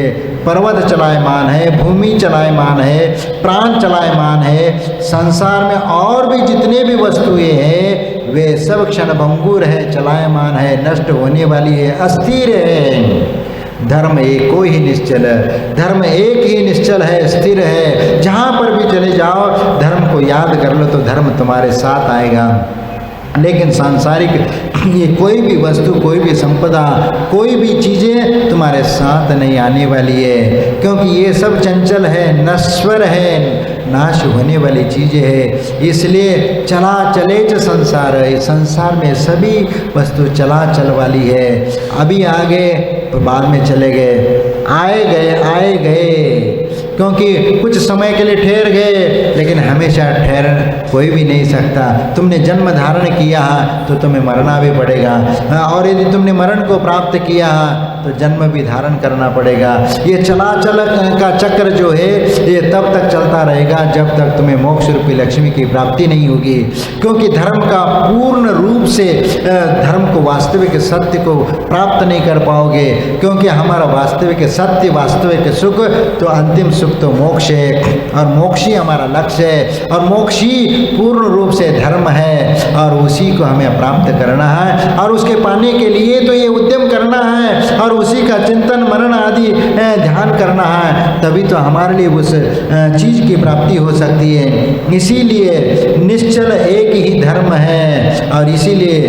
पर्वत चलायमान है, भूमि चलायमान है, प्राण चलायमान है। संसार में और भी जितने भी वस्तुएं हैं वे सब क्षणभंगुर है, चलायमान है, नष्ट होने वाली है, अस्थिर है। धर्म एको ही निश्चल है, धर्म एक ही निश्चल है, स्थिर है। जहाँ पर भी चले जाओ धर्म को याद कर लो तो धर्म तुम्हारे साथ आएगा। लेकिन सांसारिक ये कोई भी वस्तु, कोई भी संपदा, कोई भी चीज़ें तुम्हारे साथ नहीं आने वाली है, क्योंकि ये सब चंचल है, नश्वर है, नाश होने वाली चीज़ें है। इसलिए चला चले च संसार है, संसार में सभी वस्तु चला चल वाली है। अभी आगे तो बाद में चले गए, आए गए, क्योंकि कुछ समय के लिए ठहर गए, लेकिन हमेशा ठहर कोई भी नहीं सकता। तुमने जन्म धारण किया तो तुम्हें मरना भी पड़ेगा, और यदि तुमने मरण को प्राप्त किया तो जन्म भी धारण करना पड़ेगा। ये चलाचल का चक्र जो है ये तब तक चलता रहेगा जब तक तुम्हें मोक्ष रूपी लक्ष्मी की प्राप्ति नहीं होगी, क्योंकि धर्म का पूर्ण रूप से धर्म को, वास्तविक सत्य को प्राप्त नहीं कर पाओगे, क्योंकि हमारा वास्तविक सत्य, वास्तविक सुख तो अंतिम सुख तो मोक्ष है, और मोक्ष ही हमारा लक्ष्य है, और मोक्ष ही पूर्ण रूप से धर्म है, और उसी को हमें प्राप्त करना है। और उसके पाने के लिए तो ये उद्यम करना है, और उसी का चिंतन मनन आदि ध्यान करना है, तभी तो हमारे लिए उस चीज़ की प्राप्ति हो सकती है। इसीलिए निश्चल एक ही धर्म है, और इसीलिए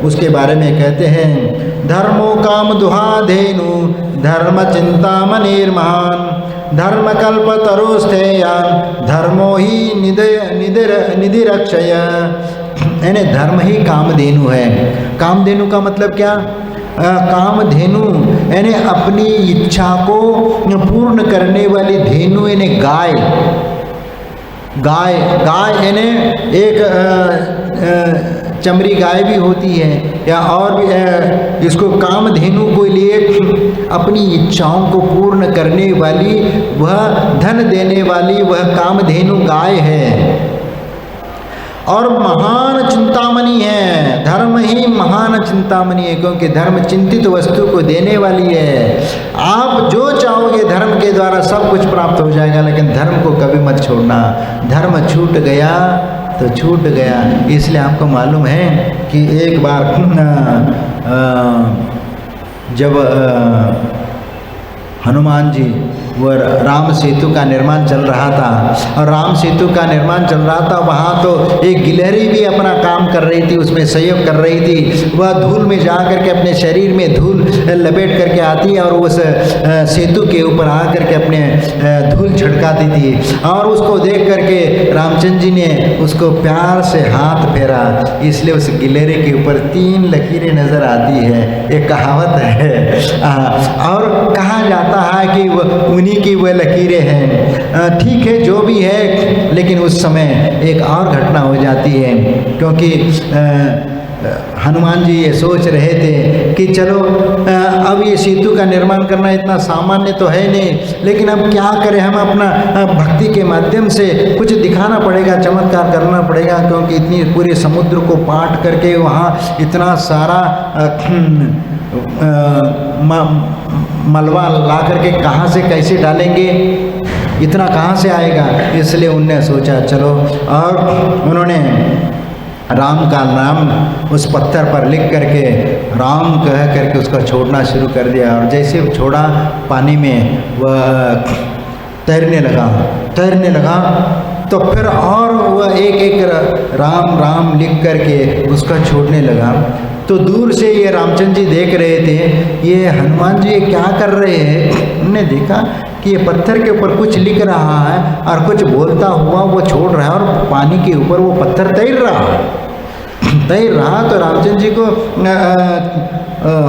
उसके बारे में कहते हैं धर्मो काम दुहाधेनु धर्म चिंतामणिर्महान धर्मकल्पतरुस्थेयान धर्मो ही निधिरक्षय। यानी धर्म ही कामधेनु है। कामधेनु का मतलब क्या? कामधेनु यानी अपनी इच्छा को पूर्ण करने वाली धेनु यानी गाय। गाय यानी एक चमड़ी गाय भी होती है, या और भी इसको कामधेनु को लिए अपनी इच्छाओं को पूर्ण करने वाली, वह धन देने वाली वह कामधेनु गाय है। और महान चिंतामणि है, धर्म ही महान चिंतामणि है, क्योंकि धर्म चिंतित वस्तु को देने वाली है। आप जो चाहोगे धर्म के द्वारा सब कुछ प्राप्त हो जाएगा, लेकिन धर्म को कभी मत छोड़ना। धर्म छूट गया तो छूट गया। इसलिए आपको मालूम है कि एक बार जब हनुमान जी वह राम सेतु का निर्माण चल रहा था, और राम सेतु का निर्माण चल रहा था, वहाँ तो एक गिलहरी भी अपना काम कर रही थी, उसमें सहयोग कर रही थी। वह धूल में जा करके अपने शरीर में धूल लपेट करके आती है और उस सेतु के ऊपर आ करके अपने धूल छिड़काती थी। और उसको देख करके रामचंद्र जी ने उसको प्यार से हाथ फेरा, इसलिए उस गिलहरी के ऊपर 3 लकीरें नज़र आती है। एक कहावत है और कहा जाता है कि वह की वह लकीरें हैं। ठीक है, जो भी है, लेकिन उस समय एक और घटना हो जाती है, क्योंकि हनुमान जी ये सोच रहे थे कि चलो अब ये सेतु का निर्माण करना इतना सामान्य तो है नहीं, लेकिन अब क्या करें, हम अपना भक्ति के माध्यम से कुछ दिखाना पड़ेगा, चमत्कार करना पड़ेगा, क्योंकि इतनी पूरे समुद्र को पाट करके वहाँ इतना सारा मलबा ला करके कहाँ से कैसे डालेंगे, इतना कहाँ से आएगा। इसलिए उनने सोचा चलो, और उन्होंने राम का नाम उस पत्थर पर लिख करके राम कह करके उसको छोड़ना शुरू कर दिया। और जैसे छोड़ा, पानी में वह तैरने लगा तो फिर और वह एक राम राम लिख करके उसका छोड़ने लगा। तो दूर से ये रामचंद्र जी देख रहे थे, ये हनुमान जी क्या कर रहे हैं। उन्होंने देखा कि ये पत्थर के ऊपर कुछ लिख रहा है और कुछ बोलता हुआ वो छोड़ रहा है, और पानी के ऊपर वो पत्थर तैर रहा। तो रामचंद्र जी को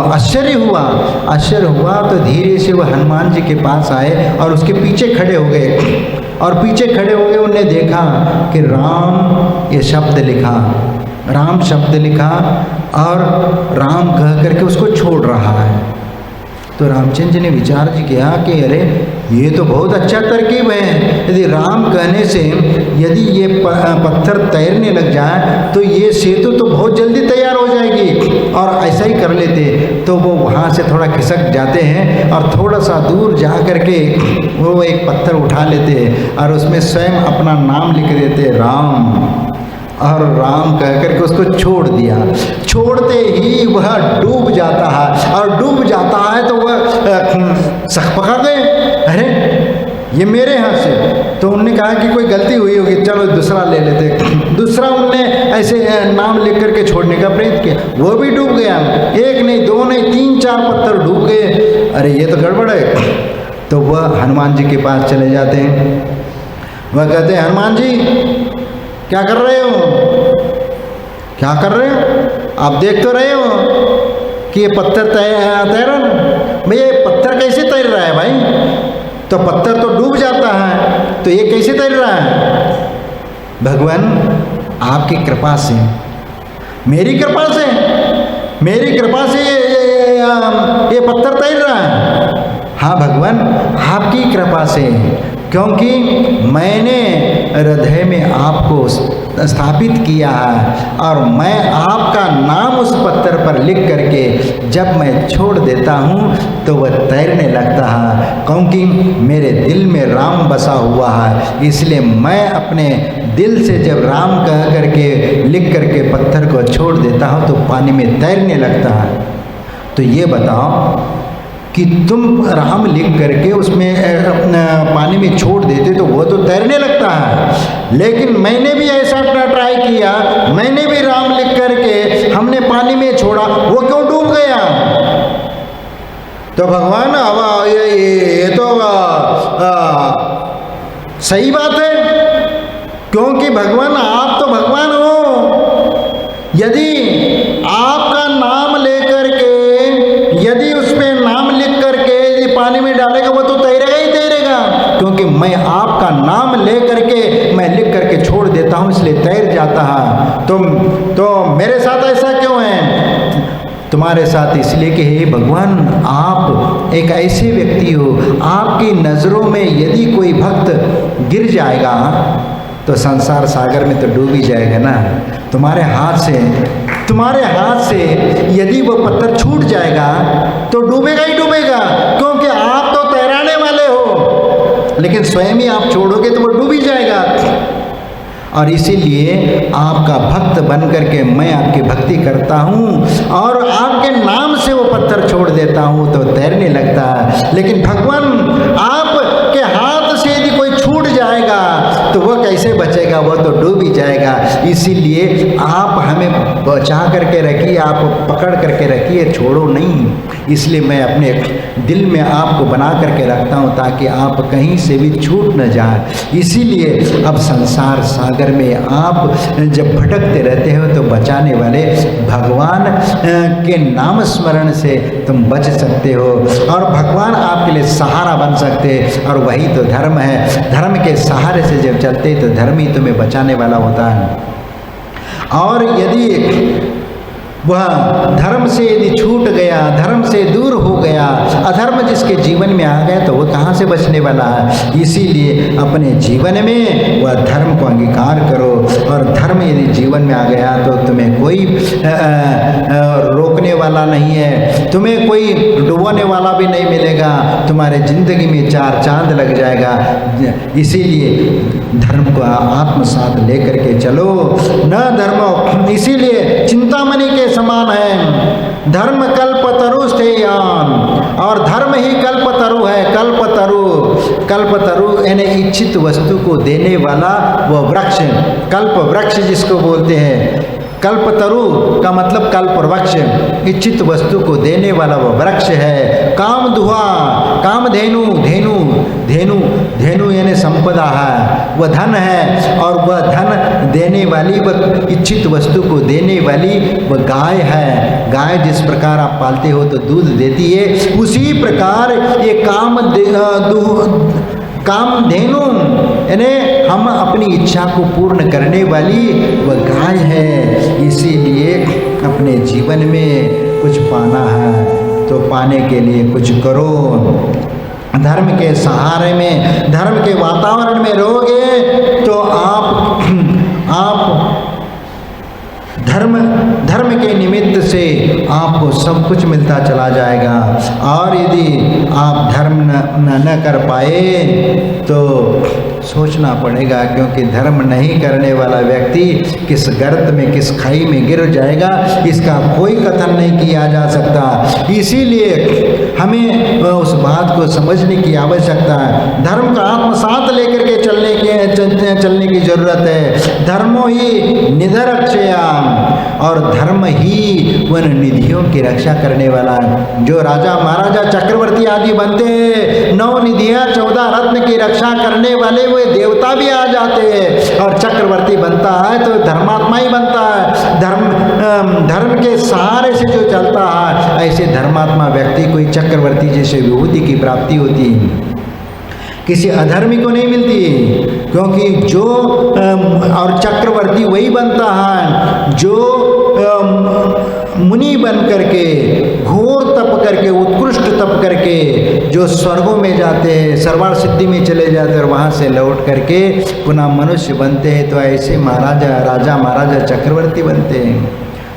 आश्चर्य हुआ। तो धीरे से वह हनुमान जी के पास आए और उसके पीछे खड़े हो गए, और पीछे खड़े हो गए। उन्हें देखा कि राम ये शब्द लिखा, राम शब्द लिखा, और राम कह करके उसको छोड़ रहा है। तो रामचंद्र जी ने विचार जी किया कि अरे ये तो बहुत अच्छा तरकीब है। यदि राम कहने से यदि ये पत्थर तैरने लग जाए तो ये सेतु तो बहुत जल्दी तैयार हो जाएगी। और ऐसा ही कर लेते तो वो वहाँ से थोड़ा खिसक जाते हैं और थोड़ा सा दूर जा कर के वो एक पत्थर उठा लेते और उसमें स्वयं अपना नाम लिख देते राम, और राम कह करके उसको छोड़ दिया। छोड़ते ही वह डूब जाता है, और डूब जाता है तो वह सकपका गए, अरे ये मेरे हाथ से। तो उनने कहा कि कोई गलती हुई होगी, चलो दूसरा ले लेते। दूसरा उनने ऐसे नाम लिख करके छोड़ने का प्रयत्न किया, वो भी डूब गया। एक नहीं, दो नहीं, 3-4 पत्थर डूब गए। अरे ये तो गड़बड़ है। तो वह हनुमान जी के पास चले जाते हैं। वह कहते हैं, हनुमान जी क्या कर रहे हो? आप देख तो रहे हो कि ये पत्थर तैर भाई, ये पत्थर कैसे तैर रहा है भाई? तो पत्थर तो डूब जाता है, तो ये कैसे तैर रहा है? भगवान आपकी कृपा से, मेरी कृपा से ये पत्थर तैर रहा है। हाँ भगवान, आपकी कृपा से, क्योंकि मैंने हृदय में आपको स्थापित किया है, और मैं आपका नाम उस पत्थर पर लिख करके जब मैं छोड़ देता हूँ तो वह तैरने लगता है, क्योंकि मेरे दिल में राम बसा हुआ है। इसलिए मैं अपने दिल से जब राम कह करके लिख करके पत्थर को छोड़ देता हूँ तो पानी में तैरने लगता है। तो ये बताओ कि तुम राम लिख करके उसमें पानी में छोड़ देते तो वो तो तैरने लगता है, लेकिन मैंने भी ऐसा ट्राई किया, मैंने भी राम लिख करके हमने पानी में छोड़ा, वो क्यों डूब गया? तो भगवान अब ये तो सही बात है, क्योंकि भगवान आप तो भगवान हो। यदि आपका नाम लेकर के, यदि उस पर नाम लिख करके यदि पानी में डालेगा वो तो तैरेगा ही तैरेगा, क्योंकि मैं आपका नाम ले करके मैं लिख करके छोड़ देता हूँ इसलिए तैर जाता है। तो मेरे साथ ऐसा क्यों है? तुम्हारे साथ इसलिए कि हे भगवान आप एक ऐसे व्यक्ति हो, आपकी नज़रों में यदि कोई भक्त गिर जाएगा तो संसार सागर में तो डूब ही जाएगा ना। तुम्हारे हाथ से यदि वो पत्थर छूट जाएगा तो डूबेगा ही डूबेगा, क्योंकि आप तो तैराने वाले हो, लेकिन स्वयं ही आप छोड़ोगे तो वो डूब ही जाएगा। और इसीलिए आपका भक्त बन करके मैं आपकी भक्ति करता हूँ और आपके नाम से वो पत्थर छोड़ देता हूँ तो तैरने लगता है। लेकिन भगवान आपके हाथ से यदि कोई छूट जाएगा तो वो कैसे बचेगा, वो तो डूब ही जाएगा। इसीलिए आप हमें बचा करके रखिए, आप पकड़ करके रखिए, छोड़ो नहीं। इसलिए मैं अपने दिल में आपको बना करके रखता हूँ ताकि आप कहीं से भी छूट न जाए। इसीलिए अब संसार सागर में आप जब भटकते रहते हो तो बचाने वाले भगवान के नाम स्मरण से तुम बच सकते हो और भगवान आपके लिए सहारा बन सकते, और वही तो धर्म है। धर्म के सहारे से जब चलते तो धर्म ही तुम्हें बचाने वाला होता है। और यदि वह धर्म से यदि छूट गया, धर्म से दूर हो गया, अधर्म जिसके जीवन में आ गया तो वह कहाँ से बचने वाला है। इसीलिए अपने जीवन में वह धर्म को अंगीकार करो, और धर्म यदि जीवन में आ गया तो तुम्हें कोई रोकने वाला नहीं है, तुम्हें कोई डुबोने वाला भी नहीं मिलेगा, तुम्हारे जिंदगी में चार चांद लग जाएगा। इसीलिए धर्म को आत्मसात लेकर के चलो। न धर्म इसीलिए चिंतामणि के समान है। धर्म कल्पतरु स्थेयान, और धर्म ही कल्पतरु है। कल्पतरु यानी इच्छित वस्तु को देने वाला वह वृक्ष, कल्प वृक्ष जिसको बोलते हैं। कल्पतरु का मतलब कल्प वृक्ष, इच्छित वस्तु को देने वाला वह वृक्ष है। काम दुहा, काम धेनु, धेनु यानी संपदा है, वह धन है, और वह धन देने वाली, वह इच्छित वस्तु को देने वाली वह गाय है। गाय जिस प्रकार आप पालते हो तो दूध देती है, उसी प्रकार ये कामधेनु यानी हम अपनी इच्छा को पूर्ण करने वाली वह गाय है। इसीलिए अपने जीवन में कुछ पाना है तो पाने के लिए कुछ करो। धर्म के सहारे में, धर्म के वातावरण में रहोगे तो आप धर्म के निमित्त से आपको सब कुछ मिलता चला जाएगा। और यदि आप धर्म न कर पाए तो सोचना पड़ेगा, क्योंकि धर्म नहीं करने वाला व्यक्ति किस गर्त में, किस खाई में गिर जाएगा इसका कोई कथन नहीं किया जा सकता। इसीलिए हमें उस बात को समझने की आवश्यकता है। धर्म का आत्मसात लेकर के चलने की जरूरत है। धर्मो ही निधरक्षयाम, और धर्म ही वन निधियों की रक्षा करने वाला है। जो राजा महाराजा चक्रवर्ती आदि बनते हैं, 9 निधियां 14 रत्न की रक्षा करने वाले वे देवता भी आ जाते हैं। और चक्रवर्ती बनता है तो धर्मात्मा ही बनता है। धर्म के सहारे से जो चलता है ऐसे धर्मात्मा व्यक्ति को चक्रवर्ती जैसे विभूति की प्राप्ति होती है, किसी अधर्मी को नहीं मिलती। क्योंकि जो और चक्रवर्ती वही बनता है जो मुनि बन करके, घोर तप करके, उत्कृष्ट तप करके जो स्वर्गों में जाते हैं, सर्वार्थ सिद्धि में चले जाते हैं और वहाँ से लौट करके पुनः मनुष्य बनते हैं। तो ऐसे राजा महाराजा चक्रवर्ती बनते हैं,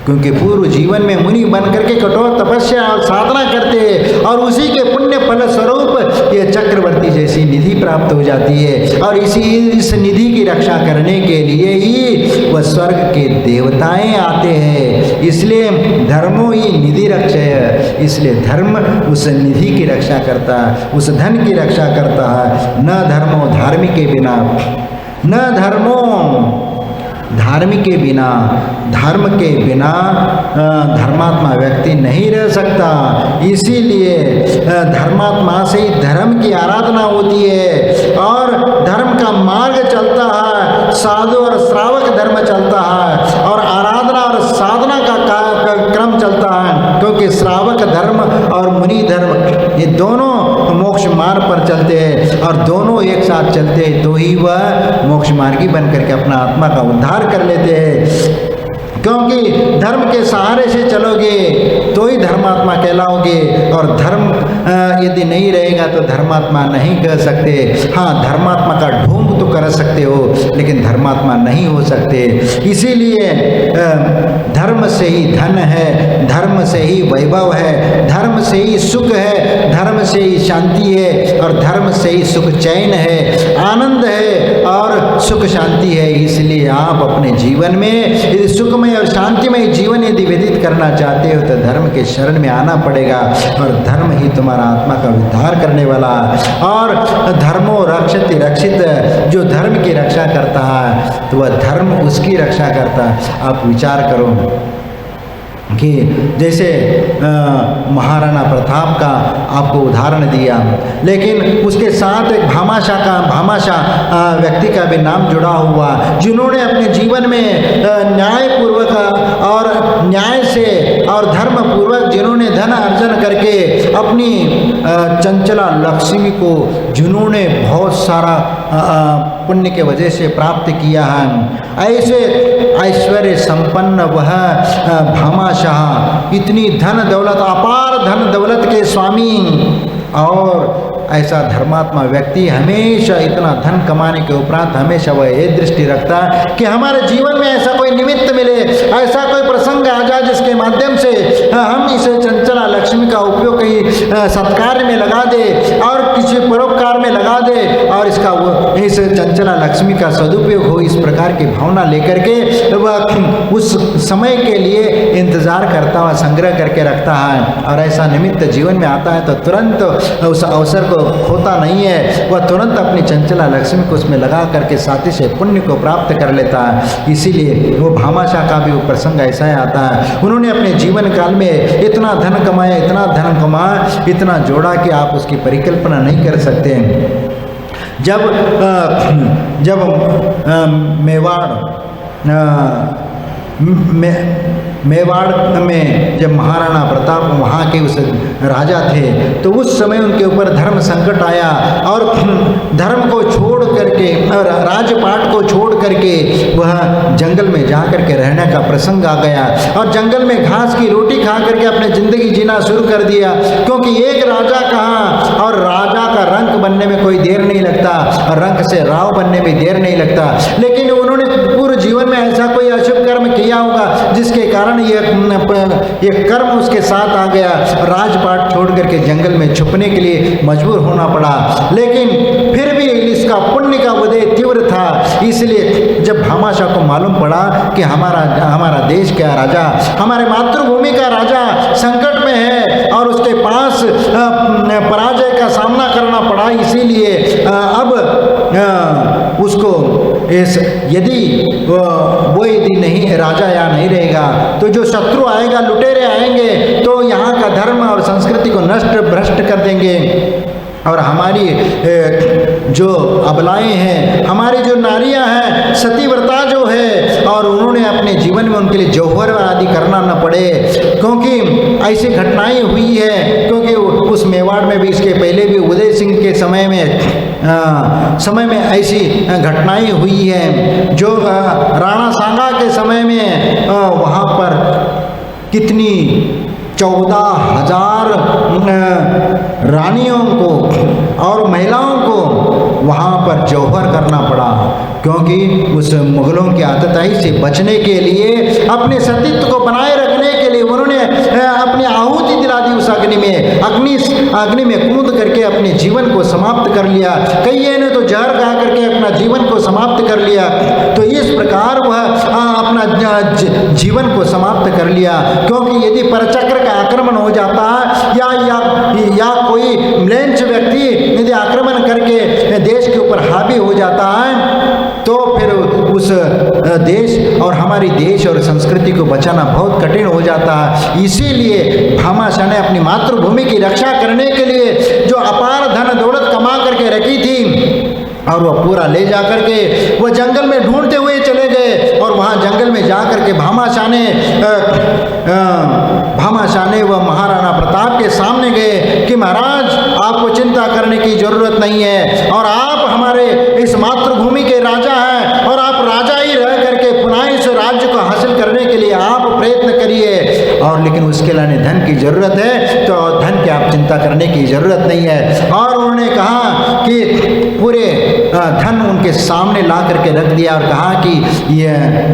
क्योंकि पूर्व जीवन में मुनि बन करके कठोर तपस्या और साधना करते हैं और उसी के पुण्य फल स्वरूप ये चक्रवर्ती जैसी निधि प्राप्त हो जाती है। और इस निधि की रक्षा करने के लिए ही वह स्वर्ग के देवताएं आते हैं। इसलिए धर्मो ही निधि रक्षय, इसलिए धर्म उस निधि की रक्षा करता है, उस धन की रक्षा करता है। न धर्मो धार्मिक के बिना, न धर्मो धार्मिक के बिना, धर्म के बिना धर्मात्मा व्यक्ति नहीं रह सकता। इसीलिए धर्मात्मा से ही धर्म की आराधना होती है और धर्म का मार्ग चलता है, साधु और श्रावक धर्म चलता है और आराधना और साधना का क्रम चलता है, क्योंकि श्रावक धर्म और मुनि धर्म ये दोनों मोक्ष मार्ग पर चलते हैं और दोनों एक साथ चलते हैं तो ही वह मोक्ष मार्गी बन करके अपना आत्मा का उद्धार कर लेते हैं। क्योंकि धर्म के सहारे से चलोगे तो ही धर्मात्मा कहलाओगे और धर्म यदि नहीं रहेगा तो धर्मात्मा नहीं कह सकते। हाँ, धर्मात्मा का ढोंग तो कर सकते हो लेकिन धर्मात्मा नहीं हो सकते। इसीलिए धर्म से ही धन है, धर्म से ही वैभव है, धर्म से ही सुख है, धर्म से ही शांति है और धर्म से ही सुख चैन है, आनंद है और सुख शांति है। इसलिए आप अपने जीवन में यदि सुखमय और शांतिमय जीवन यदि व्यतीत करना चाहते हो तो धर्म के शरण में आना पड़ेगा और धर्म ही तुम्हारा आत्मा का उद्धार करने वाला है। और धर्मो रक्षति रक्षित, जो धर्म की रक्षा करता है तो वह धर्म उसकी रक्षा करता है। आप विचार करो कि जैसे महाराणा प्रताप का आपको उदाहरण दिया, लेकिन उसके साथ एक भामाशाह व्यक्ति का भी नाम जुड़ा हुआ, जिन्होंने अपने जीवन में न्यायपूर्वक और न्याय से और धर्म पूर्वक जिन्होंने धन अर्जन करके अपनी चंचला लक्ष्मी को जिन्होंने बहुत सारा पुण्य के वजह से प्राप्त किया है, ऐसे ऐश्वर्य संपन्न वह भामाशाह, इतनी धन दौलत, अपार धन दौलत के स्वामी और ऐसा धर्मात्मा व्यक्ति हमेशा इतना धन कमाने के उपरांत हमेशा वह ये दृष्टि रखता है कि हमारे जीवन में ऐसा कोई निमित्त मिले, ऐसा कोई प्रसंग आ जाए जिसके माध्यम से हम इस चंचला लक्ष्मी का उपयोग कहीं सत्कार में लगा दे और किसी परोपकार में लगा दे और इस चंचला लक्ष्मी का सदुपयोग हो। इस प्रकार की भावना लेकर के वह उस समय के लिए इंतजार करता हुआ संग्रह करके रखता है और ऐसा निमित्त जीवन में आता है तो तुरंत उस अवसर को खोता नहीं है, वह तुरंत अपनी चंचला लक्ष्मी को उसमें लगा करके साथी से पुण्य को प्राप्त कर लेता है। इसीलिए वो भामाशाह का भी वो प्रसंग ऐसा ही आता है। उन्होंने अपने जीवन काल में इतना धन कमाया, इतना धन कमाया, इतना जोड़ा कि आप उसकी परिकल्पना नहीं कर सकते। जब मेवाड़ में जब महाराणा प्रताप वहाँ के उस राजा थे तो उस समय उनके ऊपर धर्म संकट आया और धर्म को छोड़ करके और राजपाट को छोड़ करके वह जंगल में जा करके रहने का प्रसंग आ गया और जंगल में घास की रोटी खा करके अपने ज़िंदगी जीना शुरू कर दिया। क्योंकि एक राजा कहाँ और राजा का रंक बनने में कोई देर नहीं लगता और रंक से राव बनने में देर नहीं लगता, लेकिन उन्होंने पूरे जीवन में ऐसा कोई अशुभ कर्म किया होगा जिसके कारण ये कर्म उसके साथ आ गया, राजपाट छोड़ करके जंगल में छुपने के लिए मजबूर होना पड़ा। लेकिन फिर भी इसका पुण्य का उदय तीव्र था। इसलिए जब भामाशाह को मालूम पड़ा कि हमारा देश का राजा, हमारे मातृभूमि का राजा संकट में है और उसके पास पराजय का सामना करना पड़ा, इसीलिए अब उसको यदि वो यदि नहीं राजा या नहीं रहेगा तो जो शत्रु आएगा, लुटेरे आएंगे तो यहाँ का धर्म और संस्कृति को नष्ट भ्रष्ट कर देंगे और हमारी जो अबलाएं हैं, हमारी जो नारियां हैं, सतीव्रता जो है, और उन्होंने अपने जीवन में उनके लिए जौहर आदि करना न पड़े, क्योंकि ऐसी घटनाएं हुई है। क्योंकि उस मेवाड़ में भी इसके पहले भी उदय सिंह के समय में ऐसी घटनाएं हुई हैं। जो राणा सांगा के समय में वहाँ पर कितनी 14,000 रानियों को और महिलाओं को वहाँ पर जौहर करना पड़ा, क्योंकि उस मुगलों की आतताई से बचने के लिए, अपने सतीत्व को बनाए रखने के लिए उन्होंने अपनी आहुति दिला दी उस अग्नि में कूद करके अपने जीवन को समाप्त कर लिया। कई ने तो जहर खा करके अपना जीवन को समाप्त कर लिया। तो इस प्रकार वह अपना जीवन को समाप्त कर लिया, क्योंकि यदि परचक्र का आक्रमण हो जाता है या कोई म्लेच्छ व्यक्ति यदि आक्रमण करके देश के ऊपर हावी हो जाता है तो फिर उस देश और हमारी देश और संस्कृति को बचाना बहुत कठिन हो जाता है। इसीलिए भामाशाह ने अपनी मातृभूमि की रक्षा करने के लिए जो अपार धन दौलत कमा करके रखी थी और वह पूरा ले जा करके वह जंगल में ढूंढते हुए चले गए और वहाँ जंगल में जा करके भामाशाह ने वह महाराणा प्रताप के सामने गए कि महाराज, आपको चिंता करने की जरूरत नहीं है और आप हमारे इस मातृभूमि के राजा हैं और आप राजा ही रह करके पुनः इस राज्य को हासिल करने के लिए आप प्रयत्न करिए, और लेकिन उसके लिए धन की जरूरत है तो धन की आप चिंता करने की जरूरत नहीं है। और उन्होंने कहा कि पूरे धन उनके सामने ला करके रख दिया और कहा कि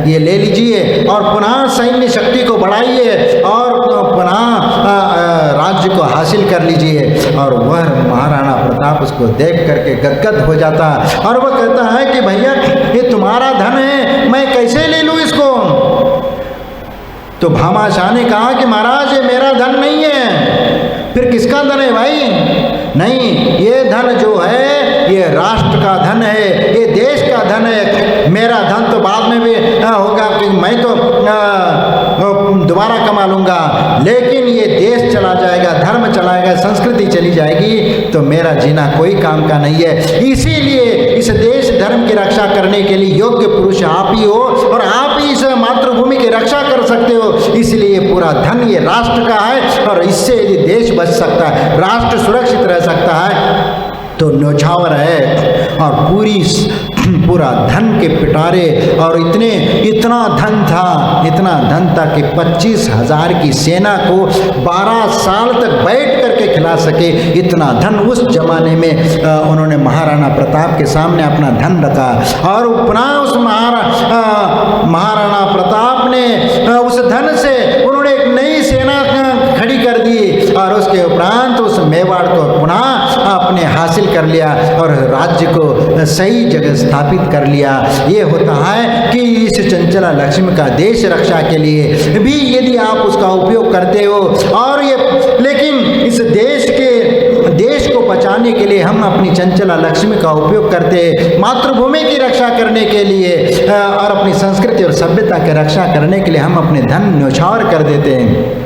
ये ले लीजिए और पुनः सैन्य शक्ति को बढ़ाइए और पुनः राज्य को हासिल कर लीजिए। और वह महाराणा प्रताप उसको देख करके गदगद हो जाता और वह कहता है कि भैया, ये तुम्हारा धन है, मैं कैसे ले लूँ इसको? तो भामाशाह ने कहा कि महाराज, ये मेरा धन नहीं है। फिर किसका धन है भाई? नहीं, ये धन जो है ये राष्ट्र का धन है, ये देश का धन है। मेरा धन तो बाद में भी होगा कि मैं तो दोबारा कमा लूँगा, लेकिन ये देश चला जाएगा, धर्म चलाएगा, संस्कृति चली जाएगी तो मेरा जीना कोई काम का नहीं है। इसीलिए इस देश धर्म की रक्षा करने के लिए योग्य पुरुष आप ही हो और आप ही इस मातृभूमि की रक्षा कर सकते हो। इसलिए पूरा धन ये राष्ट्र का है और इससे यदि देश बच सकता है, राष्ट्र सुरक्षित रह सकता है तो न्योछावर है। और पूरा धन के पिटारे और इतना धन था कि 25,000 की सेना को 12 साल तक बैठ करके खिला सके, इतना धन उस जमाने में उन्होंने महाराणा प्रताप के सामने अपना धन रखा। और पुनः उस महाराणा प्रताप ने उस धन से उन्होंने एक नई सेना खड़ी कर दी और उसके उपरांत उस मेवाड़ को पुनः अपने हासिल कर लिया और राज्य को सही जगह स्थापित कर लिया। ये होता है कि इस चंचला लक्ष्मी का देश रक्षा के लिए भी यदि आप उसका उपयोग करते हो और लेकिन इस देश को बचाने के लिए हम अपनी चंचला लक्ष्मी का उपयोग करते हैं, मातृभूमि की रक्षा करने के लिए और अपनी संस्कृति और सभ्यता की रक्षा करने के लिए हम अपने धन न्योछावर कर देते हैं।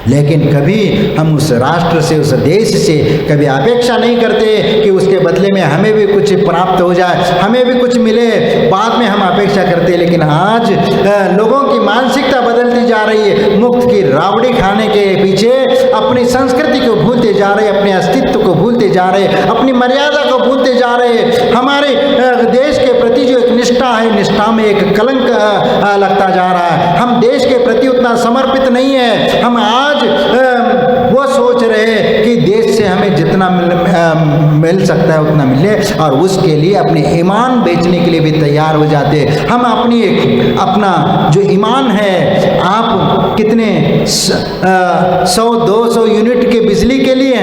लेकिन कभी हम उस राष्ट्र से, उस देश से कभी अपेक्षा नहीं करते कि उसके बदले में हमें भी कुछ प्राप्त हो जाए, हमें भी कुछ मिले। बाद में हम अपेक्षा करते हैं, लेकिन आज लोगों की मानसिकता बदलती जा रही है। मुफ्त की राबड़ी खाने के पीछे अपनी संस्कृति को भूलते जा रहे, अपने अस्तित्व को भूलते जा रहे, अपनी मर्यादा को भूलते जा रहे। हमारे देश के प्रति जो एक निष्ठा है, निष्ठा में एक कलंक लगता जा रहा है। हम देश के प्रति उतना समर्पित नहीं है। हम आज वो सोच रहे हैं कि देश से हमें जितना मिल सकता है उतना मिले और उसके लिए अपने ईमान बेचने के लिए भी तैयार हो जाते हैं। हम अपना जो ईमान है, आप कितने 100-200 यूनिट के बिजली के लिए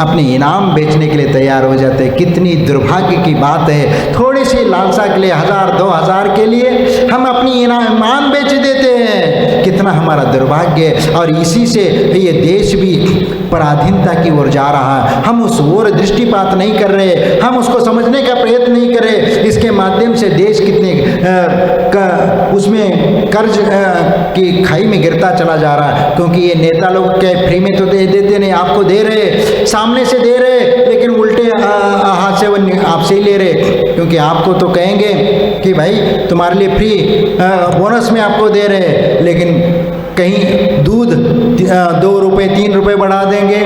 अपने इनाम बेचने के लिए तैयार हो जाते हैं। कितनी दुर्भाग्य की बात है। थोड़ी सी लालसा के लिए 1000-2000 के लिए हम अपनी ईमान बेच देते हैं। कितना हमारा दुर्भाग्य है। और इसी से ये देश भी पराधीनता की ओर जा रहा है। हम उस ओर दृष्टिपात नहीं कर रहे, हम उसको समझने का प्रयत्न नहीं कर रहे। इसके माध्यम से देश कितने उसमें कर्ज की खाई में गिरता चला जा रहा है, क्योंकि ये नेता लोग क्या फ्री में तो देते नहीं, आपको दे रहे, सामने से दे रहे, लेकिन उल्टे हाथ से वो आपसे ही ले रहे, क्योंकि आपको तो कहेंगे कि भाई तुम्हारे लिए फ्री, बोनस में आपको दे रहे, लेकिन कहीं दूध 2 रुपये 3 रुपये बढ़ा देंगे,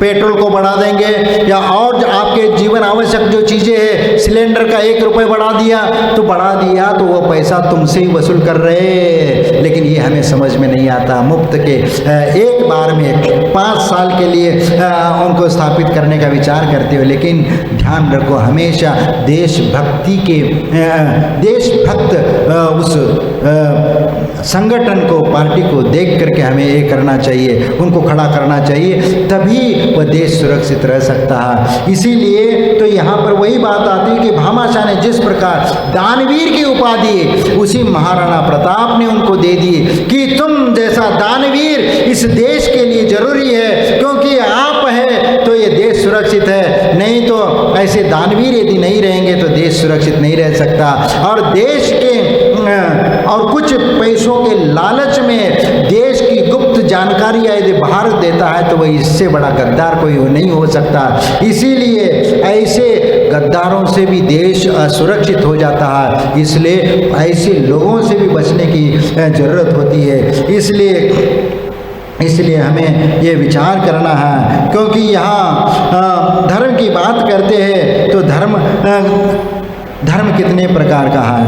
पेट्रोल को बढ़ा देंगे, या और जो आपके जीवन आवश्यक जो चीज़ें हैं, सिलेंडर का 1 रुपये बढ़ा दिया तो वो पैसा तुमसे ही वसूल कर रहे। लेकिन ये हमें समझ में नहीं आता। मुफ्त के एक बार में 5 साल के लिए उनको स्थापित करने का विचार करते हो। लेकिन ध्यान रखो, हमेशा देशभक्ति के देशभक्त उस संगठन को, पार्टी को देख करके हमें ये करना चाहिए, उनको खड़ा करना चाहिए, तभी वह देश सुरक्षित रह सकता है। इसीलिए तो यहाँ पर वही बात आती है कि भामाशाह ने जिस प्रकार दानवीर की उपाधि उसी महाराणा प्रताप ने उनको दे दी कि तुम जैसा दानवीर इस देश के लिए जरूरी है, क्योंकि आप है तो ये देश सुरक्षित है, नहीं तो ऐसे दानवीर यदि नहीं रहेंगे तो देश सुरक्षित नहीं रह सकता। और देश के और कुछ पैसों के लालच में देश की गुप्त जानकारी यदि भारत देता है तो वह इससे बड़ा गद्दार कोई नहीं हो सकता। इसीलिए ऐसे गद्दारों से भी देश असुरक्षित हो जाता है, इसलिए ऐसे लोगों से भी बचने की ज़रूरत होती है। इसलिए हमें ये विचार करना है, क्योंकि यहाँ धर्म की बात करते हैं तो धर्म कितने प्रकार का है,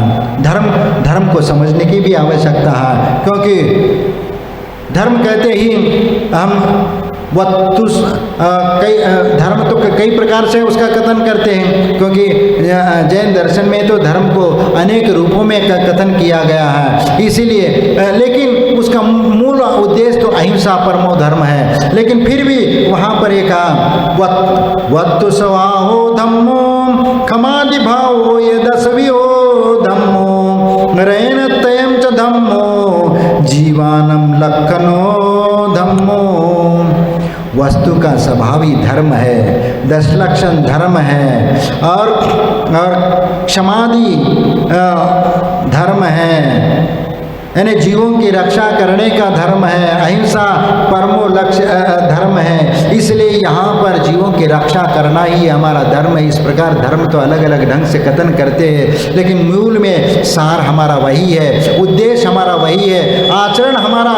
धर्म को समझने की भी आवश्यकता है। क्योंकि धर्म कहते ही हम धर्म तो कई प्रकार से उसका कथन करते हैं, क्योंकि जैन दर्शन में तो धर्म को अनेक रूपों में कथन किया गया है। इसीलिए लेकिन उसका मूल उद्देश्य तो अहिंसा परमो धर्म है। लेकिन फिर भी वहाँ पर एक वत्तु स्वाहो धम्मो खमादि भावो यदसवियो धम्मो रैन तयम च धम्मो जीवानम लक्षणो धम्मो। वस्तु का स्वभावी धर्म है, 10 लक्षण धर्म है, और क्षमादि धर्म है, यानी जीवों की रक्षा करने का धर्म है। अहिंसा परमो लक्ष्य धर्म है। इसलिए यहाँ पर जीवों की रक्षा करना ही हमारा धर्म है। इस प्रकार धर्म तो अलग अलग ढंग से कथन करते हैं, लेकिन मूल में सार हमारा वही है, उद्देश्य हमारा वही है, आचरण हमारा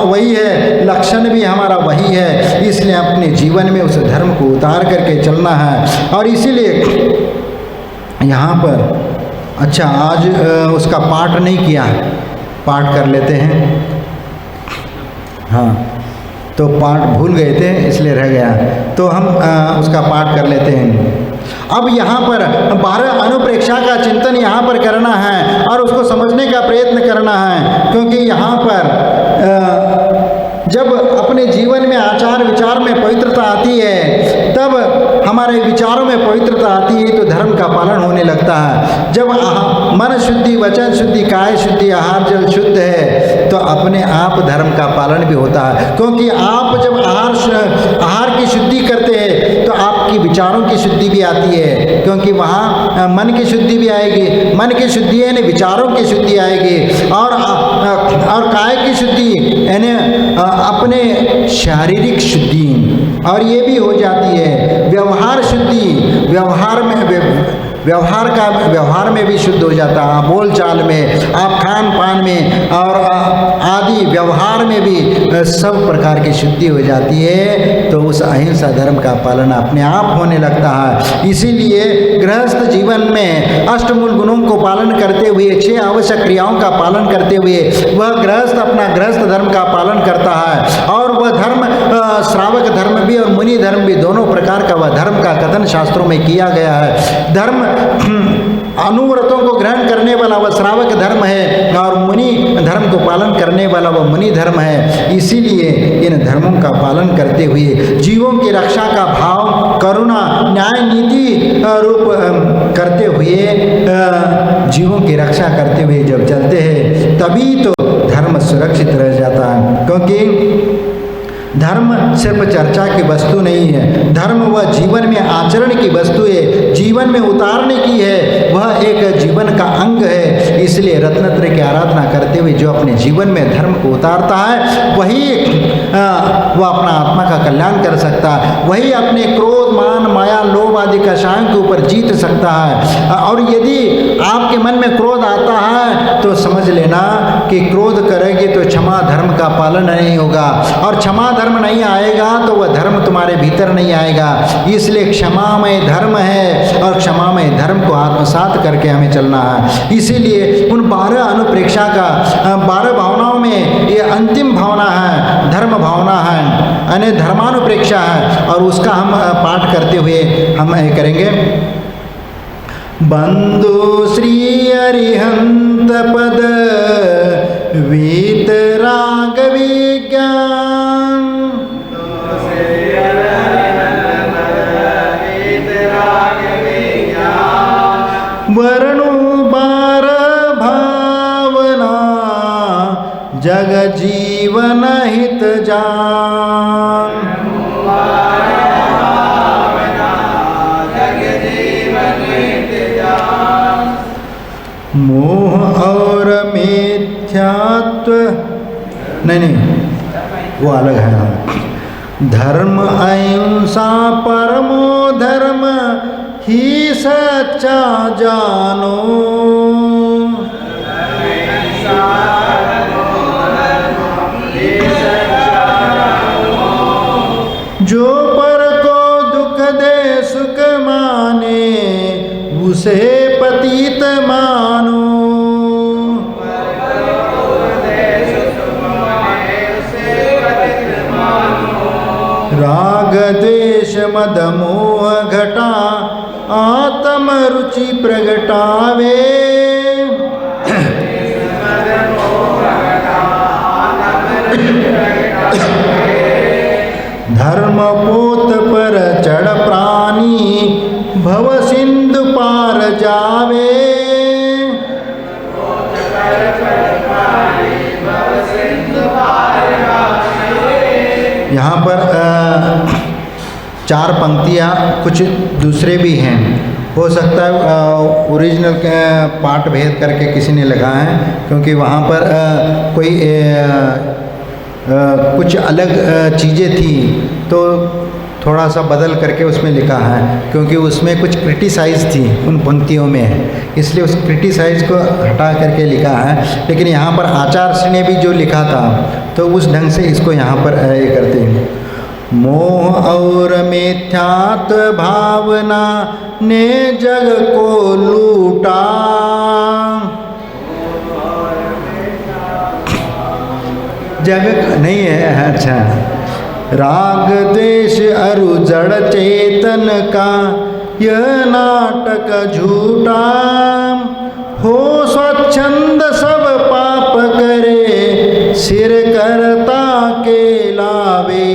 वही है, लक्षण भी हमारा वही है। इसलिए अपने जीवन में उस धर्म को उतार करके चलना है। और इसीलिए यहाँ पर अच्छा आज उसका पाठ नहीं किया है, पाठ कर लेते हैं। हाँ, तो पाठ भूल गए थे इसलिए रह गया, तो हम उसका पाठ कर लेते हैं। अब यहाँ पर 12 अनुप्रेक्षा का चिंतन यहाँ पर करना है और उसको समझने का प्रयत्न करना है। क्योंकि यहाँ पर जब अपने जीवन में आचार विचार में पवित्रता आती है, तब हमारे विचारों में पवित्रता आती है, तो धर्म का पालन होने लगता है। जब मन शुद्धि, वचन शुद्धि, काय शुद्धि, आहार जल शुद्ध है, तो अपने आप धर्म का पालन भी होता है। क्योंकि आप जब आहार की शुद्धि करते हैं तो आपकी विचारों की शुद्धि भी आती है, क्योंकि वहाँ मन की शुद्धि भी आएगी, मन की शुद्धि यानी विचारों की शुद्धि आएगी, और काय की शुद्धि यानी अपने शारीरिक शुद्धि, और ये भी हो जाती है व्यवहार शुद्धि। व्यवहार में भी शुद्ध हो जाता है, बोल चाल में, आप खान पान में और आदि व्यवहार में भी सब प्रकार की शुद्धि हो जाती है। तो उस अहिंसा धर्म का पालन अपने आप होने लगता है। इसीलिए गृहस्थ जीवन में अष्टमूल गुणों को पालन करते हुए, 6 आवश्यक क्रियाओं का पालन करते हुए वह गृहस्थ अपना गृहस्थ धर्म का पालन करता है। और वह धर्म श्रावक धर्म भी और मुनि धर्म भी, दोनों प्रकार का वह धर्म का कथन शास्त्रों में किया गया है। धर्म अनुव्रतों को ग्रहण करने वाला वह श्रावक धर्म है, और मुनि धर्म को पालन करने वाला वह मुनि धर्म है। इसीलिए इन धर्मों का पालन करते हुए जीवों की रक्षा का भाव, करुणा, न्याय नीति रूप करते हुए, जीवों की रक्षा करते हुए जब चलते हैं, तभी तो धर्म सुरक्षित रह जाता है। क्योंकि धर्म सिर्फ चर्चा की वस्तु नहीं है, धर्म वह जीवन में आचरण की वस्तु है, जीवन में उतारने की है, वह एक जीवन का अंग है। इसलिए रत्नत्रय की आराधना करते हुए जो अपने जीवन में धर्म को उतारता है, वही वह अपना आत्मा का कल्याण कर सकता है, वही अपने क्रोध, मान, माया, लोभ आदि कषायों के ऊपर जीत सकता है। और यदि आपके मन में क्रोध आता है तो समझ लेना कि क्रोध करेंगे तो क्षमा धर्म का पालन नहीं होगा, और क्षमा धर्म नहीं आएगा तो वह धर्म तुम्हारे भीतर नहीं आएगा। इसलिए क्षमामय धर्म है, और क्षमामय धर्म को आत्मसात करके हमें चलना है। इसीलिए उन 12 अनुप्रेक्षा का 12 भावनाओं में ये अंतिम भावना है, धर्म भावना है, यानी धर्मानुप्रेक्षा है, और उसका हम पाठ करते हुए हम करेंगे। बंधु श्री अरिहंत पद वीतराग विज्ञान, वर्णु बार भावना जग जीवन हित जान। मोह और मिथ्यात्व, नहीं वो अलग है। धर्म अहिंसा परमो धर्म ही सच्चा जानो, जो पर को दुख दे सुख माने उसे पतित मानो, राग द्वेष मद मोह घटा आत्म रुचि प्रगटावे, धर्म पोत पर चढ़ प्राणी भव सिंधु पार जावे, यहाँ पर 4 पंक्तियाँ कुछ दूसरे भी हैं, हो सकता है ओरिजिनल के पार्ट भेद करके किसी ने लगा है, क्योंकि वहाँ पर कोई कुछ अलग चीज़ें थी तो थोड़ा सा बदल करके उसमें लिखा है, क्योंकि उसमें कुछ क्रिटिसाइज़ थी उन पंक्तियों में, इसलिए उस क्रिटिसाइज़ को हटा करके लिखा है। लेकिन यहाँ पर आचार्य ने भी जो लिखा था तो उस ढंग से इसको यहाँ पर ये करते हैं। मोह और मिथ्यात्व भावना ने जग को लूटा, जग नहीं है, अच्छा। राग द्वेष अरु जड़ चेतन का यह नाटक झूठा, हो स्वच्छंद सब पाप करे सिर करता के लावे,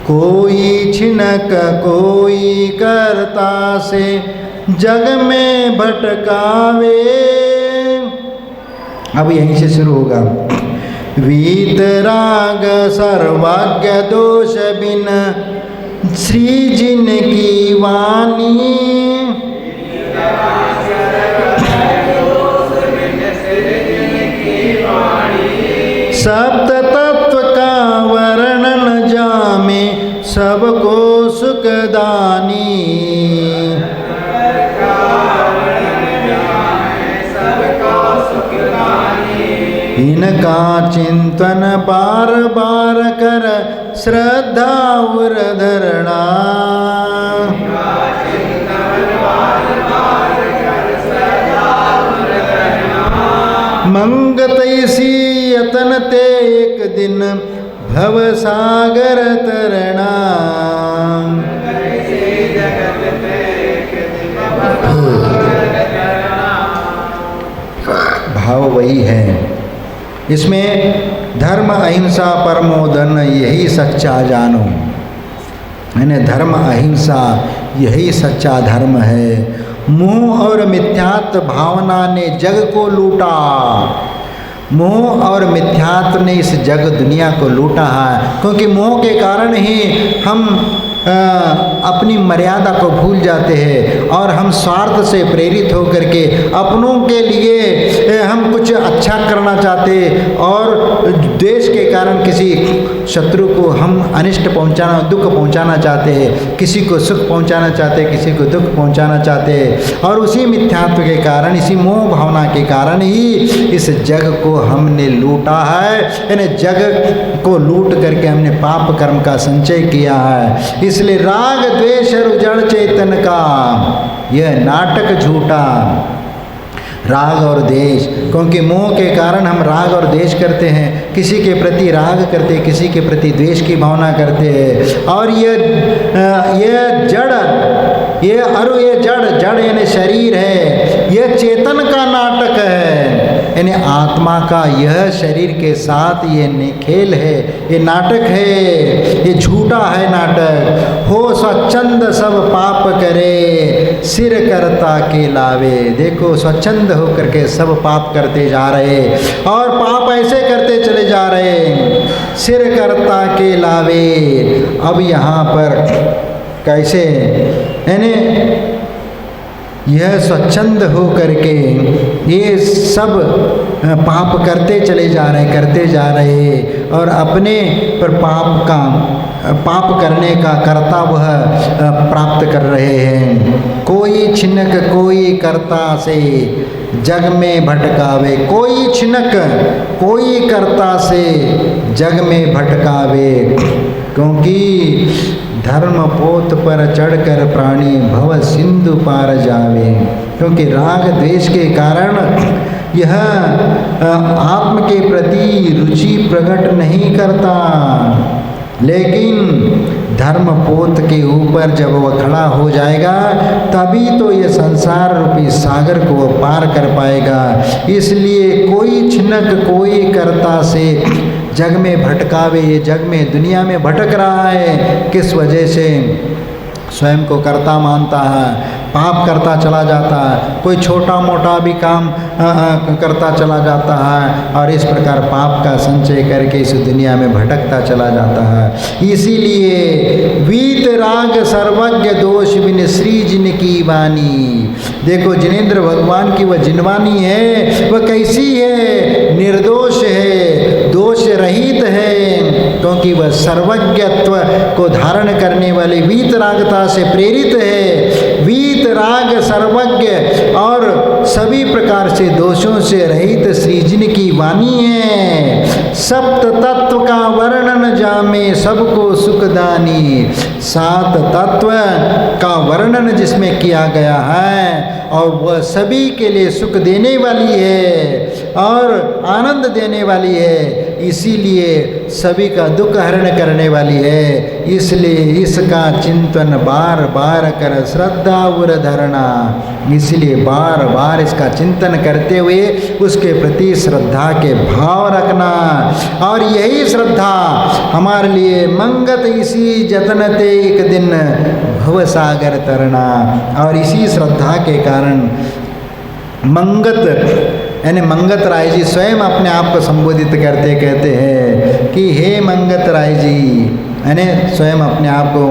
कोई छिनक कोई करता से जग में भटकावे। अब यहीं से शुरू होगा। वीतराग सर्वज्ञ दोष बिन श्री जिन की वाणी, सप्त तत्व का वर्णन जामे सबको सुखदानी, इनका चिंतन बार बार कर श्रद्धा उर धरणा, मंगतैसी यतन ते एक दिन भव सागर तरणा। भाव वही है इसमें, धर्म अहिंसा परमो धर्म यही सच्चा जानो, यानी धर्म अहिंसा यही सच्चा धर्म है। मोह और मिथ्यात्व भावना ने जग को लूटा, मोह और मिथ्यात्व ने इस जग दुनिया को लूटा है, क्योंकि मोह के कारण ही हम अपनी मर्यादा को भूल जाते हैं और हम स्वार्थ से प्रेरित होकर के अपनों के लिए हम कुछ अच्छा करना चाहते और द्वेष के कारण किसी शत्रु को हम अनिष्ट पहुंचाना, दुख पहुंचाना चाहते हैं, किसी को सुख पहुंचाना चाहते हैं, किसी को दुख पहुंचाना चाहते हैं। और उसी मिथ्यात्व के कारण, इसी मोह भावना के कारण ही इस जग को हमने लूटा है, यानी जग को लूट करके हमने पाप कर्म का संचय किया है। इसलिए राग द्वेष और जड़ चेतन का यह नाटक झूठा, राग और द्वेष, क्योंकि मोह के कारण हम राग और द्वेष करते हैं, किसी के प्रति राग करते हैं, किसी के प्रति द्वेष की भावना करते हैं। और ये जड़, ये जड़ यानी शरीर है, यह चेतन का नाटक है, यानी आत्मा का यह शरीर के साथ ये खेल है, ये नाटक है, ये झूठा है नाटक। हो स्वच्छंद सब पाप करे सिर करता के लावे, देखो स्वच्छंद होकर के सब पाप करते जा रहे और पाप ऐसे करते चले जा रहे, सिर करता के लावे। अब यहाँ पर कैसे, यानी यह स्वच्छंद हो करके ये सब पाप करते चले जा रहे और अपने पर पाप करने का कर्ता वह प्राप्त कर रहे हैं। कोई छिनक कोई कर्ता से जग में भटकावे, कोई छिनक कोई कर्ता से जग में भटकावे, क्योंकि धर्म पोत पर चढ़कर प्राणी भव सिंधु पार जावे। क्योंकि राग द्वेष के कारण यह आत्म के प्रति रुचि प्रकट नहीं करता, लेकिन धर्म पोत के ऊपर जब वह खड़ा हो जाएगा तभी तो ये संसार रूपी सागर को वह पार कर पाएगा। इसलिए कोई छिनक कोई कर्ता से जग में भटकावे, ये जग में दुनिया में भटक रहा है किस वजह से? स्वयं को कर्ता मानता है, पाप करता चला जाता है, कोई छोटा मोटा भी काम करता चला जाता है और इस प्रकार पाप का संचय करके इस दुनिया में भटकता चला जाता है। इसीलिए वीत राग सर्वज्ञ दोष बिन श्री जिन की वाणी। देखो जिनेंद्र भगवान की वह जिनवानी है वह कैसी है? निर्दोष है, दोष रहित है, क्योंकि वह सर्वज्ञत्व को धारण करने वाले वीतरागता से प्रेरित है। वीतराग सर्वज्ञ और सभी प्रकार से दोषों से रहित श्रीजिन की वाणी है। सप्त तत्व का वर्णन जामे सबको सुखदानी। सात तत्व का वर्णन जिसमें किया गया है और वह सभी के लिए सुख देने वाली है और आनंद देने वाली है, इसीलिए सभी का दुख हरण करने वाली है। इसलिए इसका चिंतन बार बार कर श्रद्धा उर धरना। इसलिए बार बार इसका चिंतन करते हुए उसके प्रति श्रद्धा के भाव रखना और यही श्रद्धा हमारे लिए मंगत इसी जतनते एक दिन भव सागर तरना। और इसी श्रद्धा के कारण मंगत यानी मंगत राय जी स्वयं अपने आप को संबोधित करते कहते हैं कि हे मंगत राय जी, यानी स्वयं अपने आप को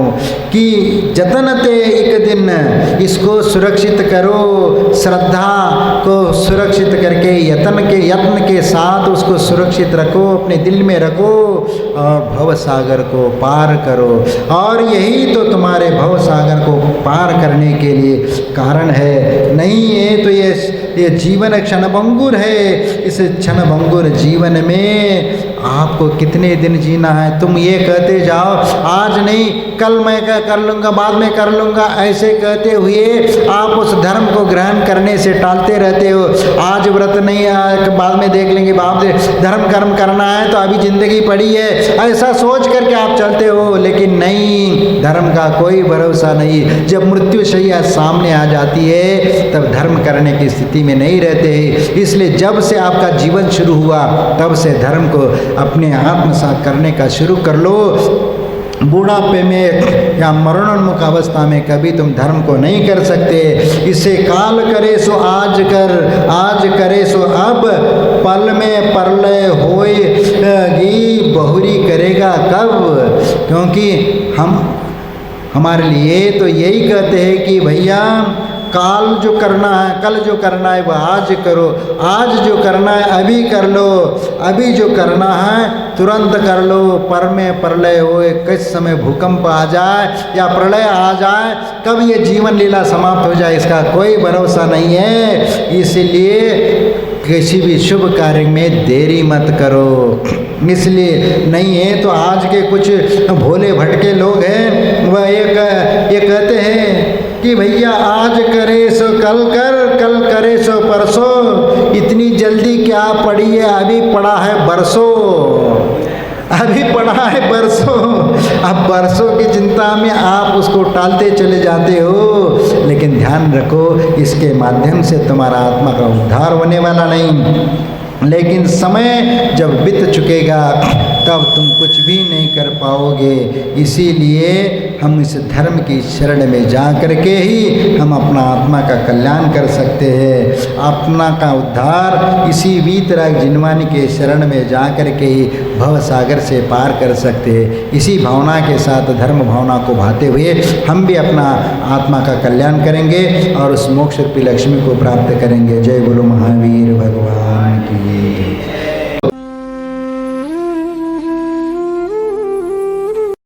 कि जतनते एक दिन इसको सुरक्षित करो, श्रद्धा को सुरक्षित करके यत्न के साथ उसको सुरक्षित रखो, अपने दिल में रखो और भव सागर को पार करो। और यही तो तुम्हारे भव सागर को पार करने के लिए कारण है। नहीं है तो ये जीवन क्षणभंगुर है। इस क्षणभंगुर जीवन में आपको कितने दिन जीना है? तुम ये कहते जाओ आज नहीं कल मैं कर लूँगा, बाद में कर लूँगा, ऐसे कहते हुए आप उस धर्म को ग्रहण करने से टालते रहते हो। आज व्रत नहीं है, बाद में देख लेंगे, बाद में धर्म कर्म करना है तो अभी जिंदगी पड़ी है, ऐसा सोच करके आप चलते हो। लेकिन नहीं, धर्म का कोई भरोसा नहीं। जब मृत्युशैया सामने आ जाती है तब धर्म करने की स्थिति में नहीं रहते। इसलिए जब से आपका जीवन शुरू हुआ तब से धर्म को अपने आत्मसात करने का शुरू कर लो। बूढ़ापे में या मरणोन्मुख अवस्था में कभी तुम धर्म को नहीं कर सकते। इसे काल करे सो आज कर, आज करे सो अब, पल में परलय होएगी बहुरी करेगा कब। क्योंकि हमारे लिए तो यही कहते हैं कि भैया काल जो करना है, कल जो करना है वह आज करो, आज जो करना है अभी कर लो, अभी जो करना है तुरंत कर लो। पर में प्रलय होए, किस समय भूकंप आ जाए या प्रलय आ जाए, कब ये जीवन लीला समाप्त हो जाए इसका कोई भरोसा नहीं है। इसलिए किसी भी शुभ कार्य में देरी मत करो। इसलिए नहीं है तो आज के कुछ भोले भटके लोग हैं वह ये कहते हैं कि भैया आज करे सो कल कर, कल करे सो परसों, इतनी जल्दी क्या पड़ी है, अभी पड़ा है बरसों, अभी पड़ा है बरसों। अब बरसों की चिंता में आप उसको टालते चले जाते हो। लेकिन ध्यान रखो इसके माध्यम से तुम्हारा आत्मा का उद्धार होने वाला नहीं। लेकिन समय जब बीत चुकेगा तब तुम कुछ भी नहीं कर पाओगे। इसीलिए हम इस धर्म की शरण में जा कर के ही हम अपना आत्मा का कल्याण कर सकते हैं। आत्मा का उद्धार इसी वीतराग जिनवानी के शरण में जा कर के ही भव सागर से पार कर सकते हैं। इसी भावना के साथ, धर्म भावना को भाते हुए हम भी अपना आत्मा का कल्याण करेंगे और उस मोक्ष रूपी लक्ष्मी को प्राप्त करेंगे। जय बोलो महावीर।